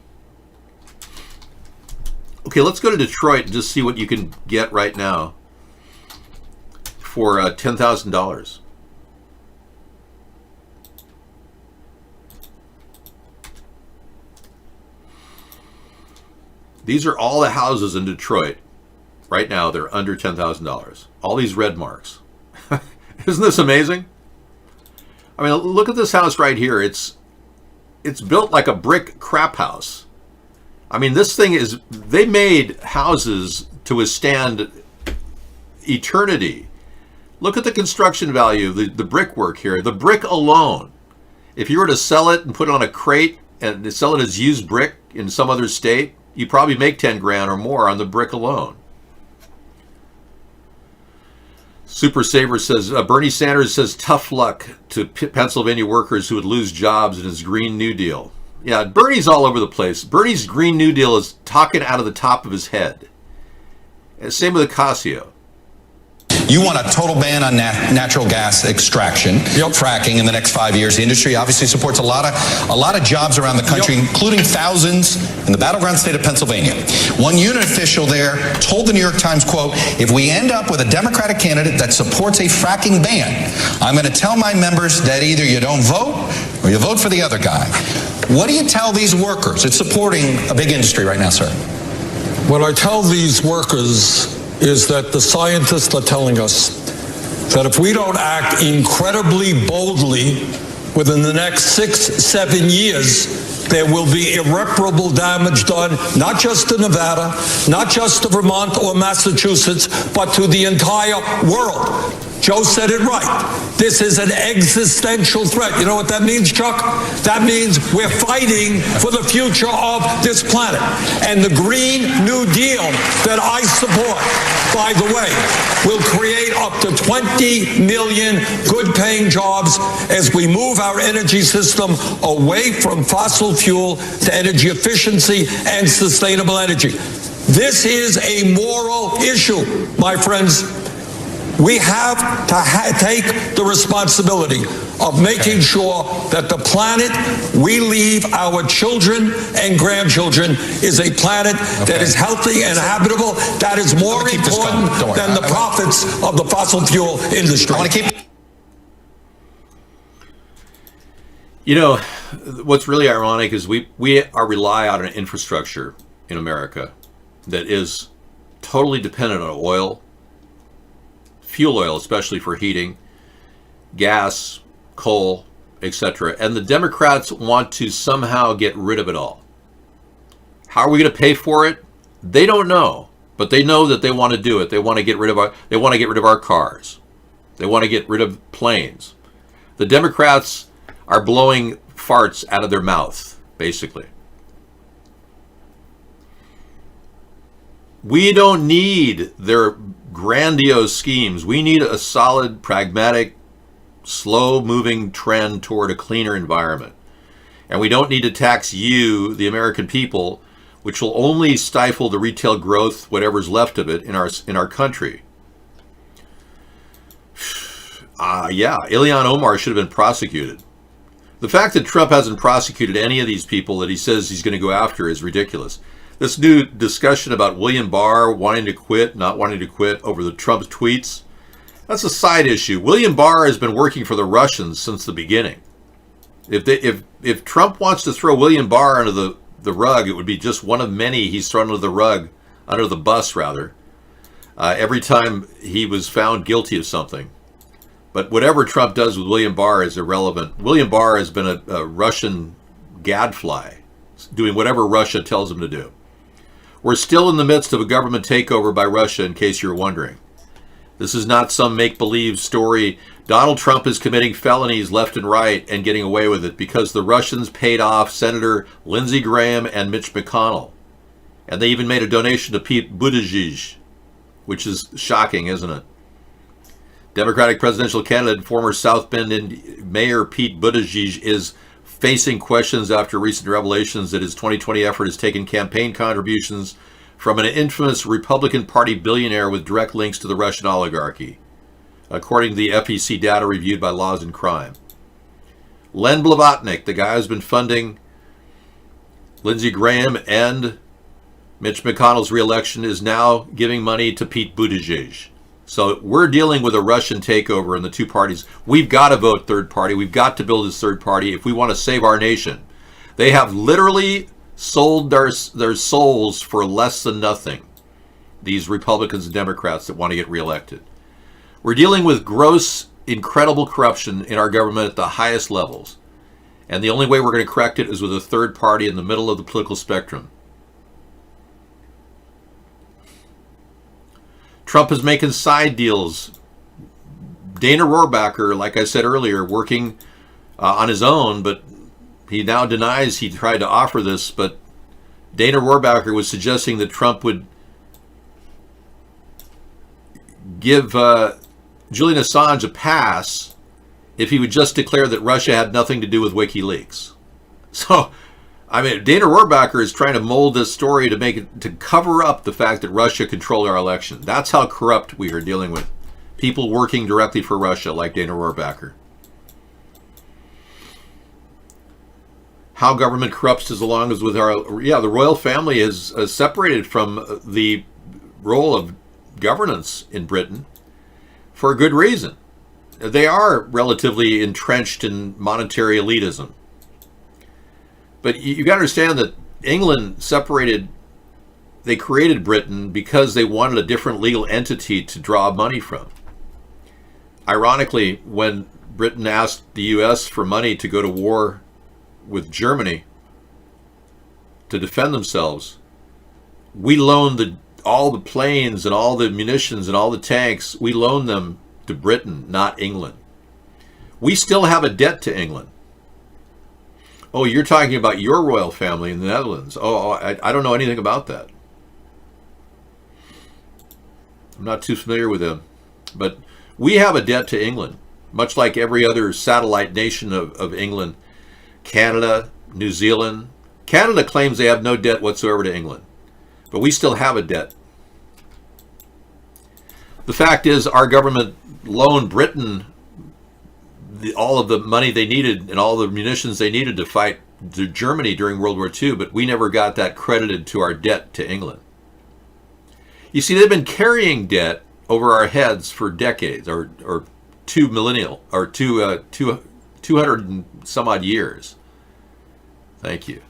Okay, let's go to Detroit and just see what you can get right now for $10,000. These are all the houses in Detroit right now. They're under $10,000. All these red marks. Isn't this amazing? I mean, look at this house right here. It's built like a brick crap house. I mean, this thing is, they made houses to withstand eternity. Look at the construction value, the brickwork here. The brick alone, if you were to sell it and put it on a crate and sell it as used brick in some other state, you probably make 10 grand or more on the brick alone. Super Saver says, Bernie Sanders says tough luck to Pennsylvania workers who would lose jobs in his Green New Deal. Yeah, Bernie's all over the place. Bernie's Green New Deal is talking out of the top of his head. Same with Ocasio. You want a total ban on natural gas extraction, fracking in the next 5 years. The industry obviously supports a lot of jobs around the country, including thousands in the battleground state of Pennsylvania. One unit official there told the New York Times, quote, if we end up with a Democratic candidate that supports a fracking ban, I'm going to tell my members that either you don't vote or you vote for the other guy. What do you tell these workers? It's supporting a big industry right now, sir. What I tell these workers is that the scientists are telling us that if we don't act incredibly boldly within the next 6-7 years, there will be irreparable damage done, not just to Nevada, not just to Vermont or Massachusetts, but to the entire world. Joe said it right. This is an existential threat. You know what that means, Chuck? That means we're fighting for the future of this planet. And the Green New Deal that I support, by the way, will create up to 20 million good-paying jobs as we move our energy system away from fossil fuel to energy efficiency and sustainable energy. This is a moral issue, my friends. We have to take the responsibility of making sure that the planet we leave our children and grandchildren is a planet that is healthy and habitable, that is more important than the profits of the fossil fuel industry. I want to keep. You know, what's really ironic is we rely on an infrastructure in America that is totally dependent on oil, fuel oil, especially for heating, gas, coal, etc. And the Democrats want to somehow get rid of it all. How are we going to pay for it? They don't know, but they know that they want to do it. They want to get rid of our cars. They want to get rid of planes. The Democrats are blowing farts out of their mouth, basically. We don't need their grandiose schemes. We need a solid, pragmatic, slow-moving trend toward a cleaner environment. And we don't need to tax you, the American people, which will only stifle the retail growth, whatever's left of it, in our country. Ilhan Omar should have been prosecuted. The fact that Trump hasn't prosecuted any of these people that he says he's going to go after is ridiculous. This new discussion about William Barr wanting to quit, not wanting to quit over the Trump tweets, that's a side issue. William Barr has been working for the Russians since the beginning. If Trump wants to throw William Barr under the rug, it would be just one of many he's thrown under the bus, every time he was found guilty of something. But whatever Trump does with William Barr is irrelevant. William Barr has been a Russian gadfly, doing whatever Russia tells him to do. We're still in the midst of a government takeover by Russia, in case you're wondering. This is not some make-believe story. Donald Trump is committing felonies left and right and getting away with it because the Russians paid off Senator Lindsey Graham and Mitch McConnell. And they even made a donation to Pete Buttigieg, which is shocking, isn't it? Democratic presidential candidate, former South Bend Mayor Pete Buttigieg is facing questions after recent revelations that his 2020 effort has taken campaign contributions from an infamous Republican Party billionaire with direct links to the Russian oligarchy, according to the FEC data reviewed by Laws and Crime. Len Blavatnik, the guy who's been funding Lindsey Graham and Mitch McConnell's reelection, is now giving money to Pete Buttigieg. So we're dealing with a Russian takeover in the two parties. We've got to vote third party. We've got to build this third party if we want to save our nation. They have literally sold their souls for less than nothing, these Republicans and Democrats that want to get reelected. We're dealing with gross, incredible corruption in our government at the highest levels. And the only way we're going to correct it is with a third party in the middle of the political spectrum. Trump is making side deals. Dana Rohrabacher, like I said earlier, working on his own, but he now denies he tried to offer this. But Dana Rohrabacher was suggesting that Trump would give Julian Assange a pass if he would just declare that Russia had nothing to do with WikiLeaks. So, I mean, Dana Rohrabacher is trying to mold this story to cover up the fact that Russia controlled our election. That's how corrupt we are dealing with. People working directly for Russia, like Dana Rohrabacher. How government corrupts as long as with the royal family is separated from the role of governance in Britain for a good reason. They are relatively entrenched in monetary elitism. But you got to understand that England they created Britain because they wanted a different legal entity to draw money from. Ironically, when Britain asked the US for money to go to war with Germany to defend themselves, we loaned all the planes and all the munitions and all the tanks, we loaned them to Britain, not England. We still have a debt to England. Oh, you're talking about your royal family in the Netherlands. Oh, I don't know anything about that. I'm not too familiar with them. But we have a debt to England, much like every other satellite nation of England. Canada, New Zealand. Canada claims they have no debt whatsoever to England, but we still have a debt. The fact is, our government loaned Britain all of the money they needed and all the munitions they needed to fight Germany during World War II, but we never got that credited to our debt to England. You see, they've been carrying debt over our heads for decades, or 200 and some odd years. Thank you.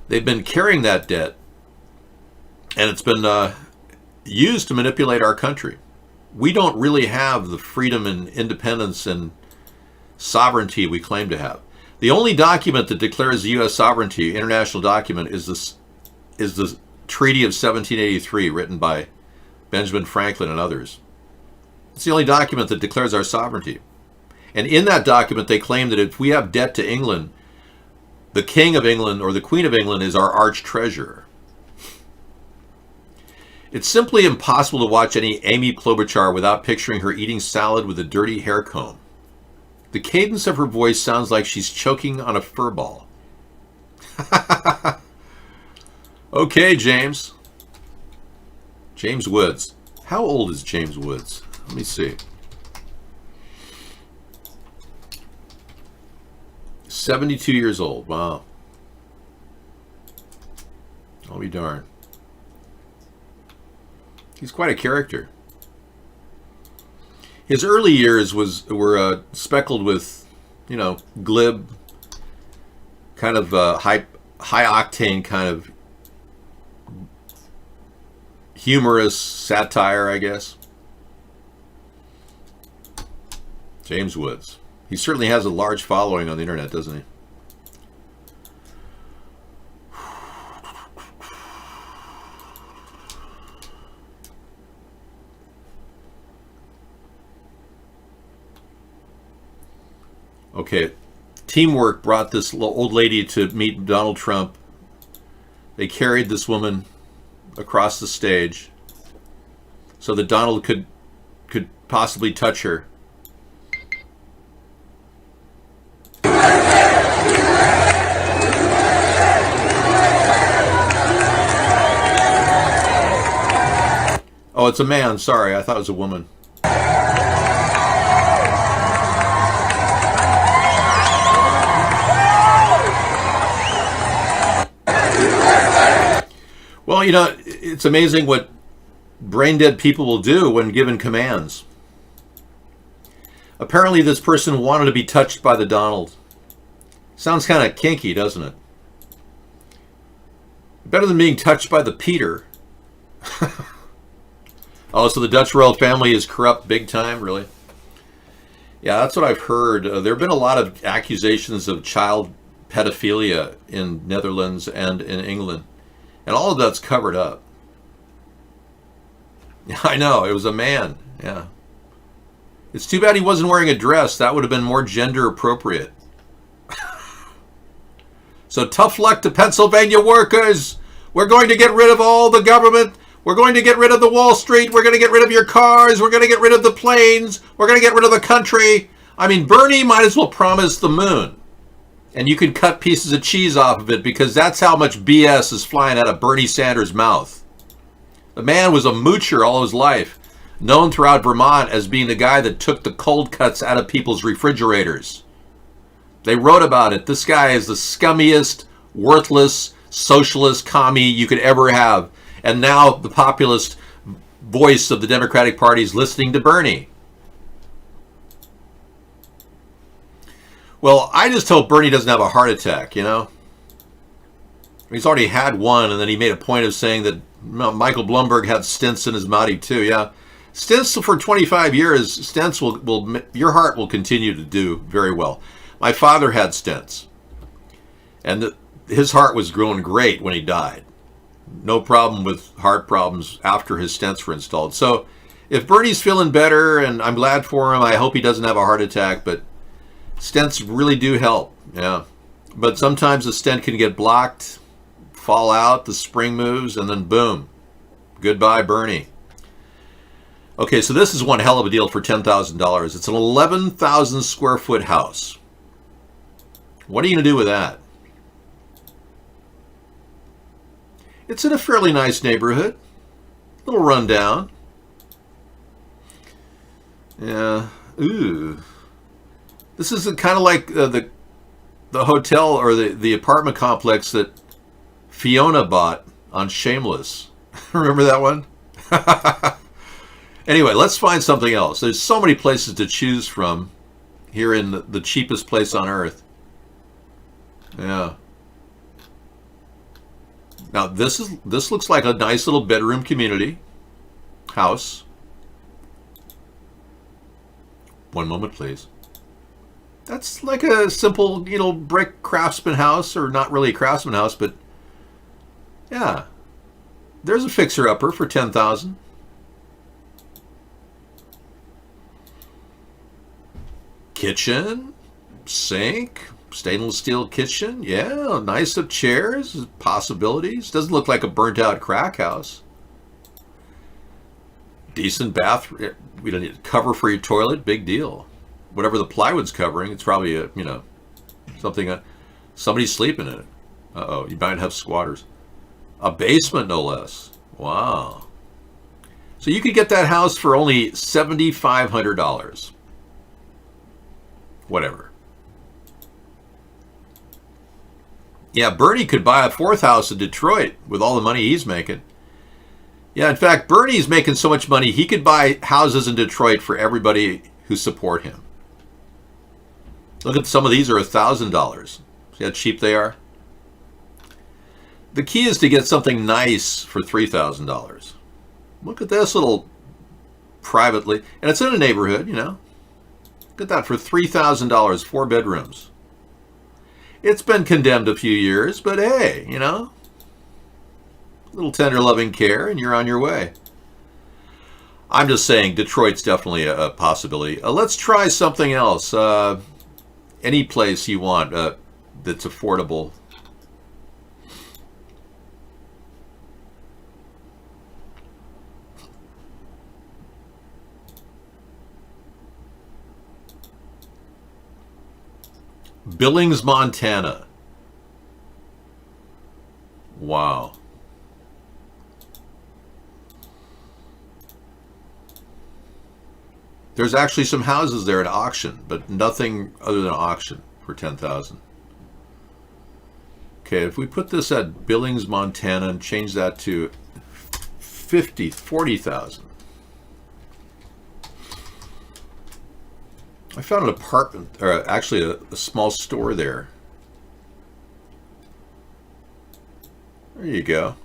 They've been carrying that debt, and it's been used to manipulate our country. We don't really have the freedom and independence and sovereignty we claim to have. The only document that declares the U.S. sovereignty, international document, is the Treaty of 1783, written by Benjamin Franklin and others. It's the only document that declares our sovereignty. And in that document, they claim that if we have debt to England, the King of England or the Queen of England is our arch treasurer. It's simply impossible to watch any Amy Klobuchar without picturing her eating salad with a dirty hair comb. The cadence of her voice sounds like she's choking on a fur ball. Okay, James. James Woods. How old is James Woods? Let me see. 72 years old. Wow. I'll be darned. He's quite a character. His early years were speckled with, glib, kind of high octane kind of humorous satire, I guess. James Woods. He certainly has a large following on the internet, doesn't he? Okay, teamwork brought this old lady to meet Donald Trump. They carried this woman across the stage so that Donald could possibly touch her. Oh, it's a man. Sorry, I thought it was a woman. Well, it's amazing what brain-dead people will do when given commands. Apparently, this person wanted to be touched by the Donald. Sounds kind of kinky, doesn't it? Better than being touched by the Peter. Oh, so the Dutch royal family is corrupt big time, really? Yeah, that's what I've heard. There have been a lot of accusations of child pedophilia in Netherlands and in England. And all of that's covered up. I know, it was a man. Yeah. It's too bad he wasn't wearing a dress. That would have been more gender appropriate. So tough luck to Pennsylvania workers. We're going to get rid of all the government. We're going to get rid of the Wall Street. We're going to get rid of your cars. We're going to get rid of the planes. We're going to get rid of the country. I mean, Bernie might as well promise the moon. And you can cut pieces of cheese off of it because that's how much BS is flying out of Bernie Sanders' mouth. The man was a moocher all his life, known throughout Vermont as being the guy that took the cold cuts out of people's refrigerators. They wrote about it. This guy is the scummiest, worthless, socialist commie you could ever have. And now the populist voice of the Democratic Party is listening to Bernie. Well, I just hope Bernie doesn't have a heart attack, He's already had one, and then he made a point of saying that Michael Bloomberg had stents in his body too. Yeah, stents for 25 years. Stents will your heart will continue to do very well. My father had stents, and his heart was growing great when he died. No problem with heart problems after his stents were installed. So if Bernie's feeling better, and I'm glad for him, I hope he doesn't have a heart attack, but stents really do help, yeah. But sometimes the stent can get blocked, fall out, the spring moves, and then boom, goodbye Bernie. Okay, so this is one hell of a deal for $10,000. It's an 11,000 square foot house. What are you going to do with that? It's in a fairly nice neighborhood. A little rundown. Yeah. Ooh. This is kind of like the hotel or the apartment complex that Fiona bought on Shameless. Remember that one? Anyway, let's find something else. There's so many places to choose from here in the cheapest place on earth. Yeah. Now this looks like a nice little bedroom community house. One moment, please. That's like a simple, brick craftsman house, or not really a craftsman house, but yeah. There's a fixer-upper for $10,000. Kitchen, sink, stainless steel kitchen. Yeah, nice of chairs, possibilities. Doesn't look like a burnt-out crack house. Decent bath. We don't need a cover for your toilet. Big deal. Whatever the plywood's covering, it's probably a, something. Somebody's sleeping in it. Uh-oh, you might have squatters. A basement, no less. Wow. So you could get that house for only $7,500. Whatever. Yeah, Bernie could buy a fourth house in Detroit with all the money he's making. Yeah, in fact, Bernie's making so much money, he could buy houses in Detroit for everybody who support him. Look at some of these are $1,000. See how cheap they are? The key is to get something nice for $3,000. Look at this little privately, and it's in a neighborhood, Look at that for $3,000, 4 bedrooms. It's been condemned a few years, but hey, a little tender loving care and you're on your way. I'm just saying Detroit's definitely a possibility. Let's try something else. Any place you want that's affordable. Billings, Montana. Wow. There's actually some houses there at auction, but nothing other than auction for $10,000. Okay, if we put this at Billings, Montana, and change that to $40,000. I found an apartment, or actually a small store there. There you go.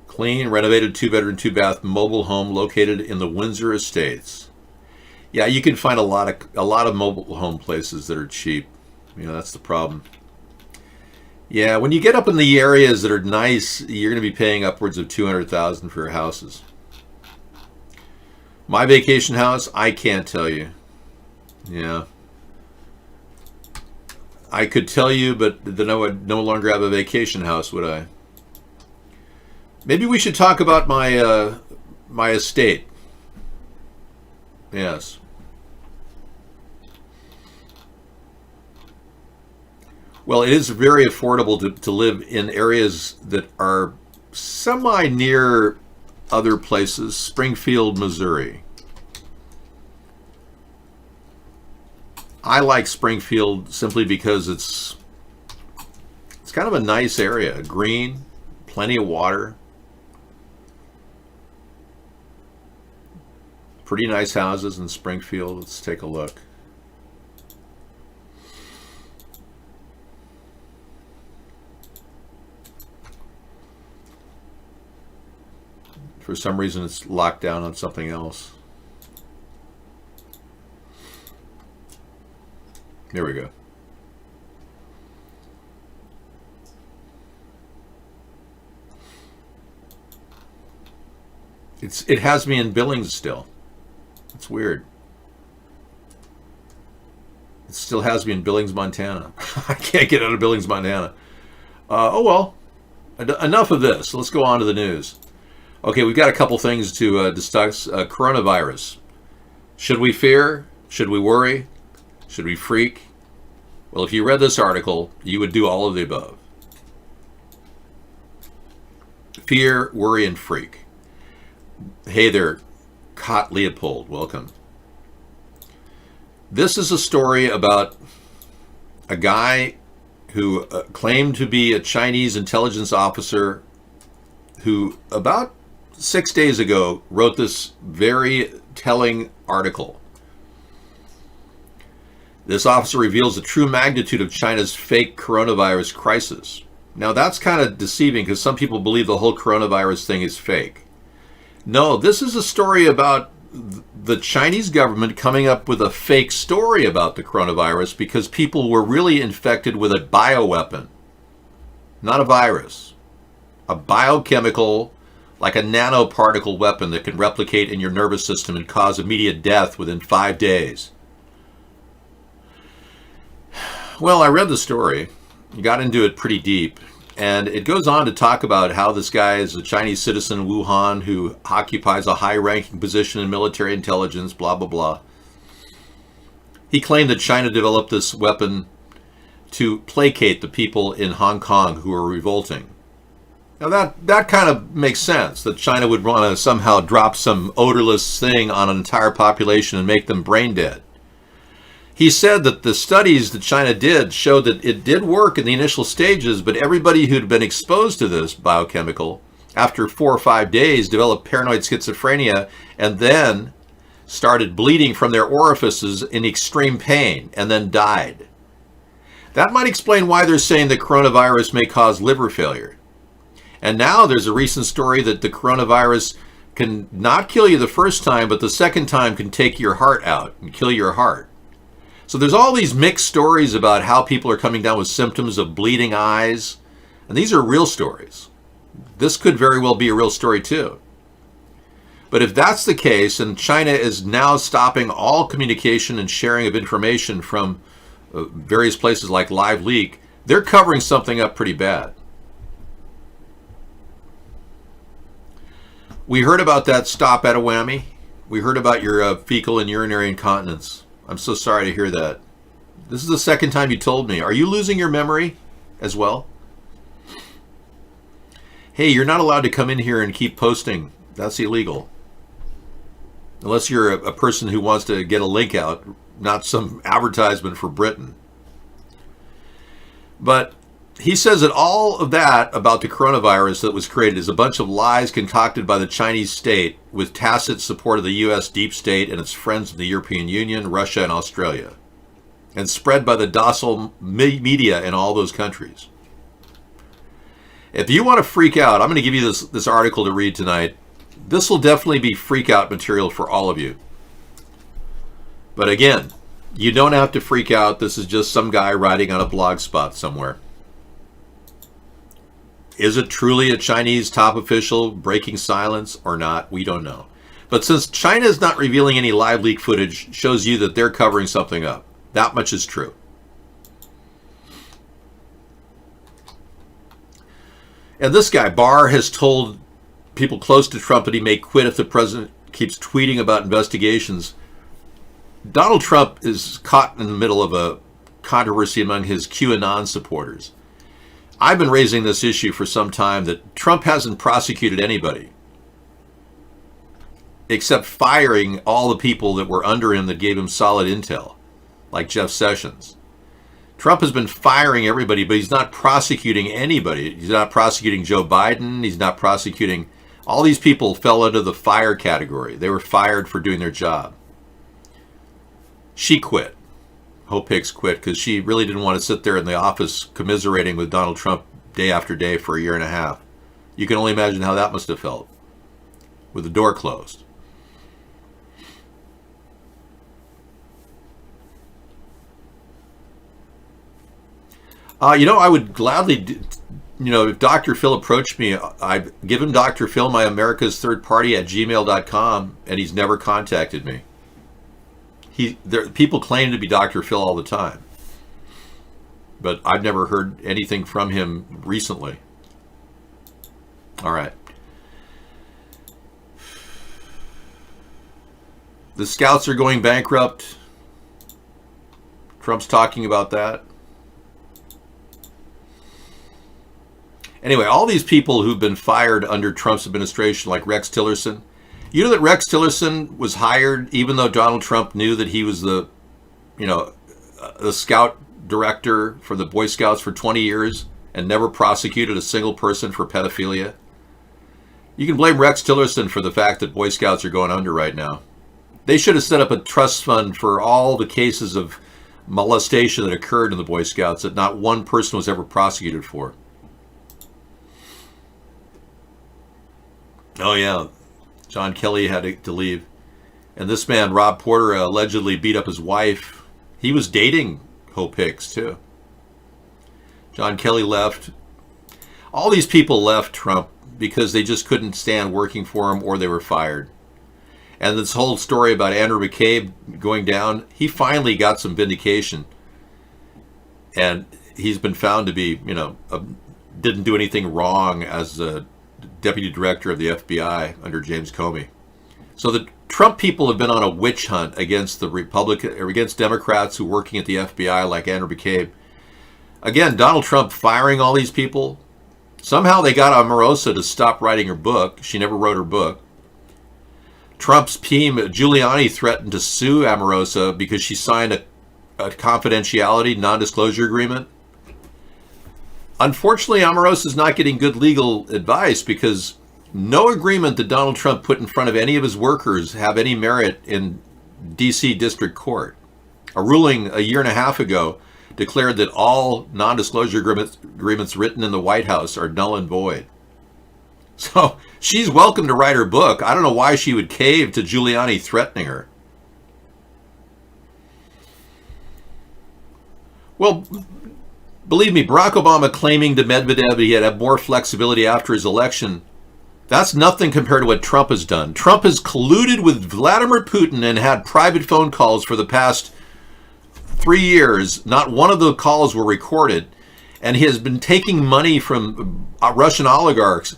Clean, renovated 2-bedroom, 2-bath mobile home located in the Windsor Estates. Yeah, you can find a lot of mobile home places that are cheap. That's the problem. Yeah, when you get up in the areas that are nice, you're going to be paying upwards of $200,000 for your houses. My vacation house, I can't tell you. Yeah. I could tell you, but then I would no longer have a vacation house, would I? Maybe we should talk about my my estate. Yes. Well, it is very affordable to live in areas that are semi-near other places. Springfield, Missouri. I like Springfield simply because it's kind of a nice area. Green, plenty of water. Pretty nice houses in Springfield. Let's take a look. For some reason, it's locked down on something else. There we go. It has me in Billings still. It's weird. It still has me in Billings, Montana. I can't get out of Billings, Montana. Oh well. Enough of this. Let's go on to the news. Okay, we've got a couple things to discuss. Coronavirus. Should we fear? Should we worry? Should we freak? Well, if you read this article, you would do all of the above. Fear, worry, and freak. Hey there, Cot Leopold. Welcome. This is a story about a guy who claimed to be a Chinese intelligence officer who about 6 days ago wrote this very telling article. This officer reveals the true magnitude of China's fake coronavirus crisis. Now that's kind of deceiving because some people believe the whole coronavirus thing is fake. No, this is a story about the Chinese government coming up with a fake story about the coronavirus because people were really infected with a bioweapon, not a virus. A biochemical, like a nanoparticle weapon that can replicate in your nervous system and cause immediate death within 5 days. Well, I read the story, got into it pretty deep, and it goes on to talk about how this guy is a Chinese citizen in Wuhan who occupies a high-ranking position in military intelligence, blah, blah, blah. He claimed that China developed this weapon to placate the people in Hong Kong who are revolting. Now that kind of makes sense, that China would want to somehow drop some odorless thing on an entire population and make them brain dead. He said that the studies that China did showed that it did work in the initial stages, but everybody who'd been exposed to this biochemical, after 4 or 5 days, developed paranoid schizophrenia and then started bleeding from their orifices in extreme pain and then died. That might explain why they're saying the coronavirus may cause liver failure. And now there's a recent story that the coronavirus can not kill you the first time, but the second time can take your heart out and kill your heart. So there's all these mixed stories about how people are coming down with symptoms of bleeding eyes. And these are real stories. This could very well be a real story too. But if that's the case, and China is now stopping all communication and sharing of information from various places like Live Leak, they're covering something up pretty bad. We heard about that stop at a whammy. We heard about your fecal and urinary incontinence. I'm so sorry to hear that. This is the second time you told me. Are you losing your memory as well? Hey, you're not allowed to come in here and keep posting. That's illegal. Unless you're a person who wants to get a link out, not some advertisement for Britain. But he says that all of that about the coronavirus that was created is a bunch of lies concocted by the Chinese state with tacit support of the U.S. deep state and its friends in the European Union, Russia, and Australia, and spread by the docile media in all those countries. If you want to freak out, I'm going to give you this article to read tonight. This will definitely be freak out material for all of you. But again, you don't have to freak out. This is just some guy writing on a blog spot somewhere. Is it truly a Chinese top official breaking silence or not? We don't know. But since China is not revealing any live leak footage, shows you that they're covering something up. That much is true. And this guy, Barr, has told people close to Trump that he may quit if the president keeps tweeting about investigations. Donald Trump is caught in the middle of a controversy among his QAnon supporters. I've been raising this issue for some time that Trump hasn't prosecuted anybody except firing all the people that were under him that gave him solid intel, like Jeff Sessions. Trump has been firing everybody, but he's not prosecuting anybody. He's not prosecuting Joe Biden. He's not prosecuting. All these people fell under the fire category. They were fired for doing their job. She quit. Hope Hicks quit because she really didn't want to sit there in the office commiserating with Donald Trump day after day for a year and a half. You can only imagine how that must have felt with the door closed. I would gladly if Dr. Phil approached me, I've given Dr. Phil my America's Third Party at gmail.com, and he's never contacted me. People claim to be Dr. Phil all the time, but I've never heard anything from him recently. All right. The Scouts are going bankrupt. Trump's talking about that. Anyway, all these people who've been fired under Trump's administration, like Rex Tillerson, you know that Rex Tillerson was hired even though Donald Trump knew that he was the scout director for the Boy Scouts for 20 years and never prosecuted a single person for pedophilia? You can blame Rex Tillerson for the fact that Boy Scouts are going under right now. They should have set up a trust fund for all the cases of molestation that occurred in the Boy Scouts that not one person was ever prosecuted for. Oh yeah, John Kelly had to leave. And this man, Rob Porter, allegedly beat up his wife. He was dating Hope Hicks too. John Kelly left. All these people left Trump because they just couldn't stand working for him or they were fired. And this whole story about Andrew McCabe going down, he finally got some vindication. And he's been found to be, didn't do anything wrong as the deputy director of the FBI under James Comey. So the Trump people have been on a witch hunt against the against Democrats who are working at the FBI like Andrew McCabe. Again, Donald Trump firing all these people. Somehow they got Omarosa to stop writing her book. She never wrote her book. Trump's team, Giuliani, threatened to sue Omarosa because she signed a confidentiality non-disclosure agreement. Unfortunately, Omarosa is not getting good legal advice because no agreement that Donald Trump put in front of any of his workers have any merit in D.C. District Court. A ruling a year and a half ago declared that all non-disclosure agreements written in the White House are null and void. So she's welcome to write her book. I don't know why she would cave to Giuliani threatening her. Well, believe me, Barack Obama claiming to Medvedev he had more flexibility after his election, that's nothing compared to what Trump has done. Trump has colluded with Vladimir Putin and had private phone calls for the past 3 years. Not one of the calls were recorded. And he has been taking money from Russian oligarchs.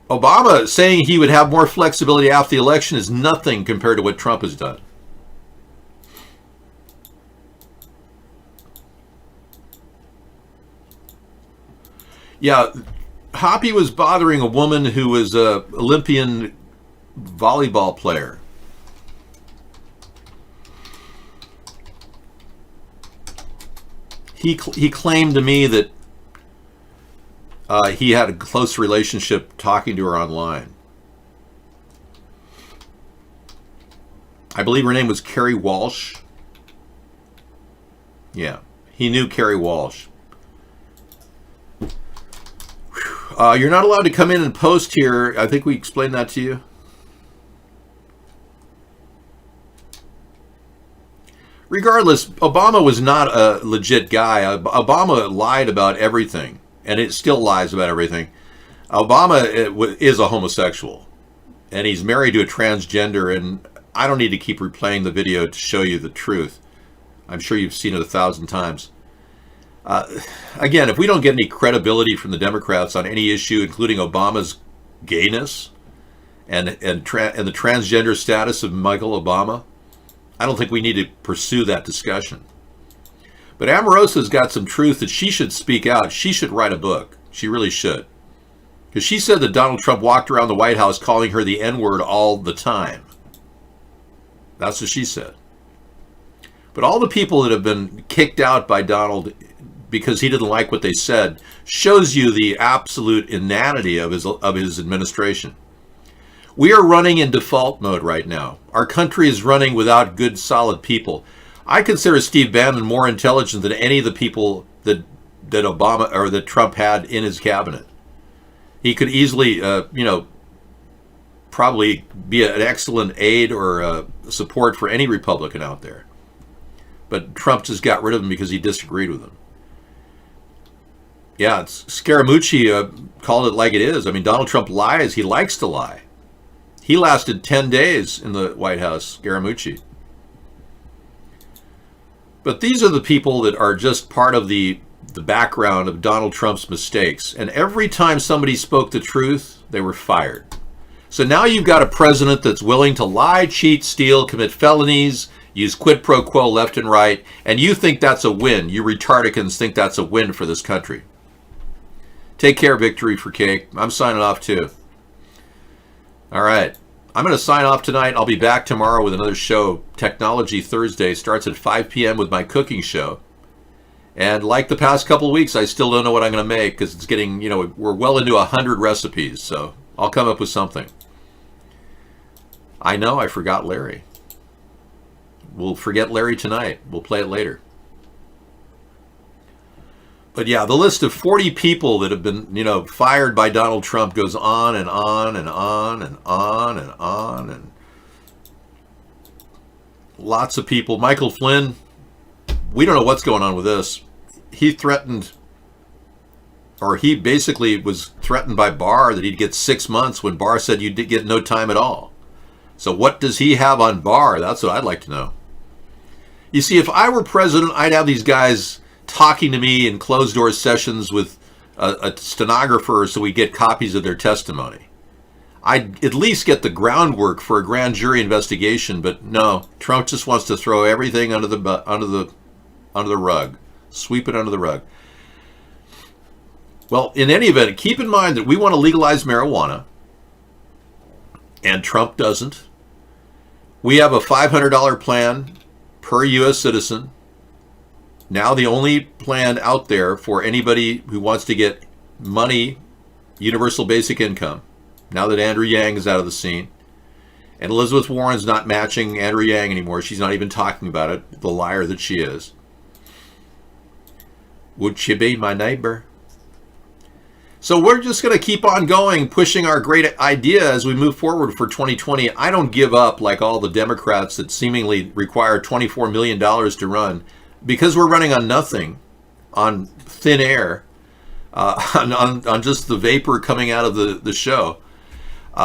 Obama saying he would have more flexibility after the election is nothing compared to what Trump has done. Yeah, Hoppy was bothering a woman who was an Olympian volleyball player. He claimed to me that he had a close relationship talking to her online. I believe her name was Carrie Walsh. Yeah, he knew Carrie Walsh. You're not allowed to come in and post here. I think we explained that to you. Regardless, Obama was not a legit guy. Obama lied about everything, and it still lies about everything. Obama is a homosexual, and he's married to a transgender, and I don't need to keep replaying the video to show you the truth. I'm sure you've seen it 1,000 times. Again, if we don't get any credibility from the Democrats on any issue, including Obama's gayness and the transgender status of Michael Obama, I don't think we need to pursue that discussion. But Omarosa's got some truth that she should speak out. She should write a book. She really should. Because she said that Donald Trump walked around the White House calling her the N-word all the time. That's what she said. But all the people that have been kicked out by Donald because he didn't like what they said shows you the absolute inanity of his administration. We are running in default mode right now. Our country is running without good, solid people. I consider Steve Bannon more intelligent than any of the people that Obama or that Trump had in his cabinet. He could easily, probably be an excellent aide or support for any Republican out there. But Trump just got rid of him because he disagreed with him. Yeah, it's Scaramucci called it like it is. I mean, Donald Trump lies. He likes to lie. He lasted 10 days in the White House, Scaramucci. But these are the people that are just part of the background of Donald Trump's mistakes. And every time somebody spoke the truth, they were fired. So now you've got a president that's willing to lie, cheat, steal, commit felonies, use quid pro quo left and right, and you think that's a win. You retardicans think that's a win for this country. Take care, Victory for Cake. I'm signing off too. All right. I'm going to sign off tonight. I'll be back tomorrow with another show. Technology Thursday starts at 5 p.m. with my cooking show. And like the past couple of weeks, I still don't know what I'm going to make because it's getting, we're well into 100 recipes. So I'll come up with something. I know I forgot Larry. We'll forget Larry tonight. We'll play it later. But yeah, the list of 40 people that have been, fired by Donald Trump goes on and on and on and on and on. And lots of people. Michael Flynn, we don't know what's going on with this. He threatened, or he basically was threatened by Barr that he'd get 6 months when Barr said you'd get no time at all. So what does he have on Barr? That's what I'd like to know. You see, if I were president, I'd have these guys talking to me in closed-door sessions with a stenographer so we get copies of their testimony. I'd at least get the groundwork for a grand jury investigation, but no, Trump just wants to throw everything under the rug, sweep it under the rug. Well, in any event, keep in mind that we want to legalize marijuana, and Trump doesn't. We have a $500 plan per U.S. citizen. Now the only plan out there for anybody who wants to get money, universal basic income, now that Andrew Yang is out of the scene. And Elizabeth Warren's not matching Andrew Yang anymore. She's not even talking about it, the liar that she is. Would she be my neighbor? So we're just going to keep on going, pushing our great idea as we move forward for 2020. I don't give up like all the Democrats that seemingly require $24 million to run. Because we're running on nothing, on thin air, on just the vapor coming out of the show,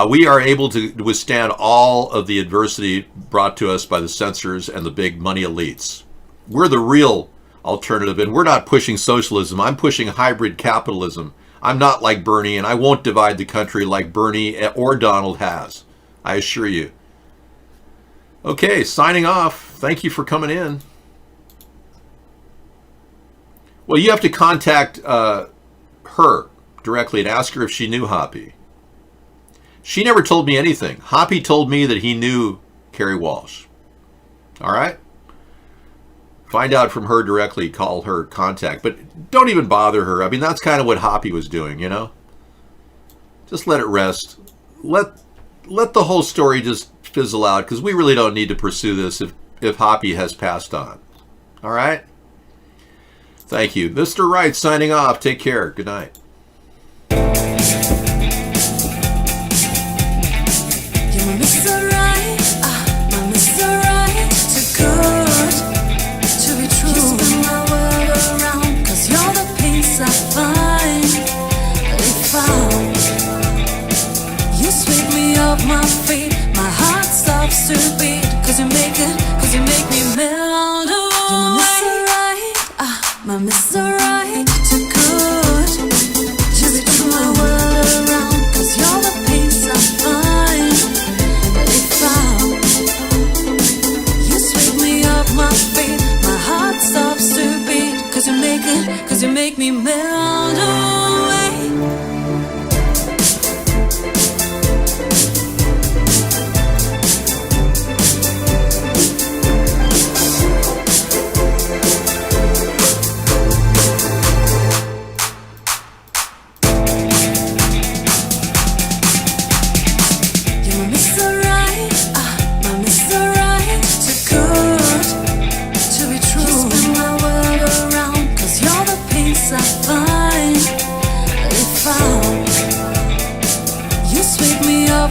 we are able to withstand all of the adversity brought to us by the censors and the big money elites. We're the real alternative, and we're not pushing socialism. I'm pushing hybrid capitalism. I'm not like Bernie, and I won't divide the country like Bernie or Donald has. I assure you. Okay, signing off. Thank you for coming in. Well, you have to contact her directly and ask her if she knew Hoppy. She never told me anything. Hoppy told me that he knew Kerry Walsh. All right? Find out from her directly. Call her contact. But don't even bother her. I mean, that's kind of what Hoppy was doing, Just let it rest. Let the whole story just fizzle out because we really don't need to pursue this if Hoppy has passed on. All right? Thank you. Mr. Wright signing off. Take care. Good night. You're my Mr. Right, my Mr. Right. Too good to be true. You spin my world around, 'cause you're the peace I finally found. You sweep me off my feet, my heart stops to beat, 'cause you make me melt away. My Mr. Right, too good to be true. My world around, 'cause you're the peace I finally found. You sweep me off my feet, my heart stops to beat, 'cause you make me melt away.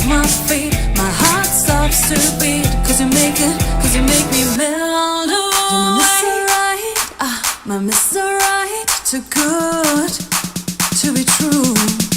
My feet, my heart stops to beat, 'cause you make me melt away. You're my Mr. Right, my Mr. Right, too good to be true.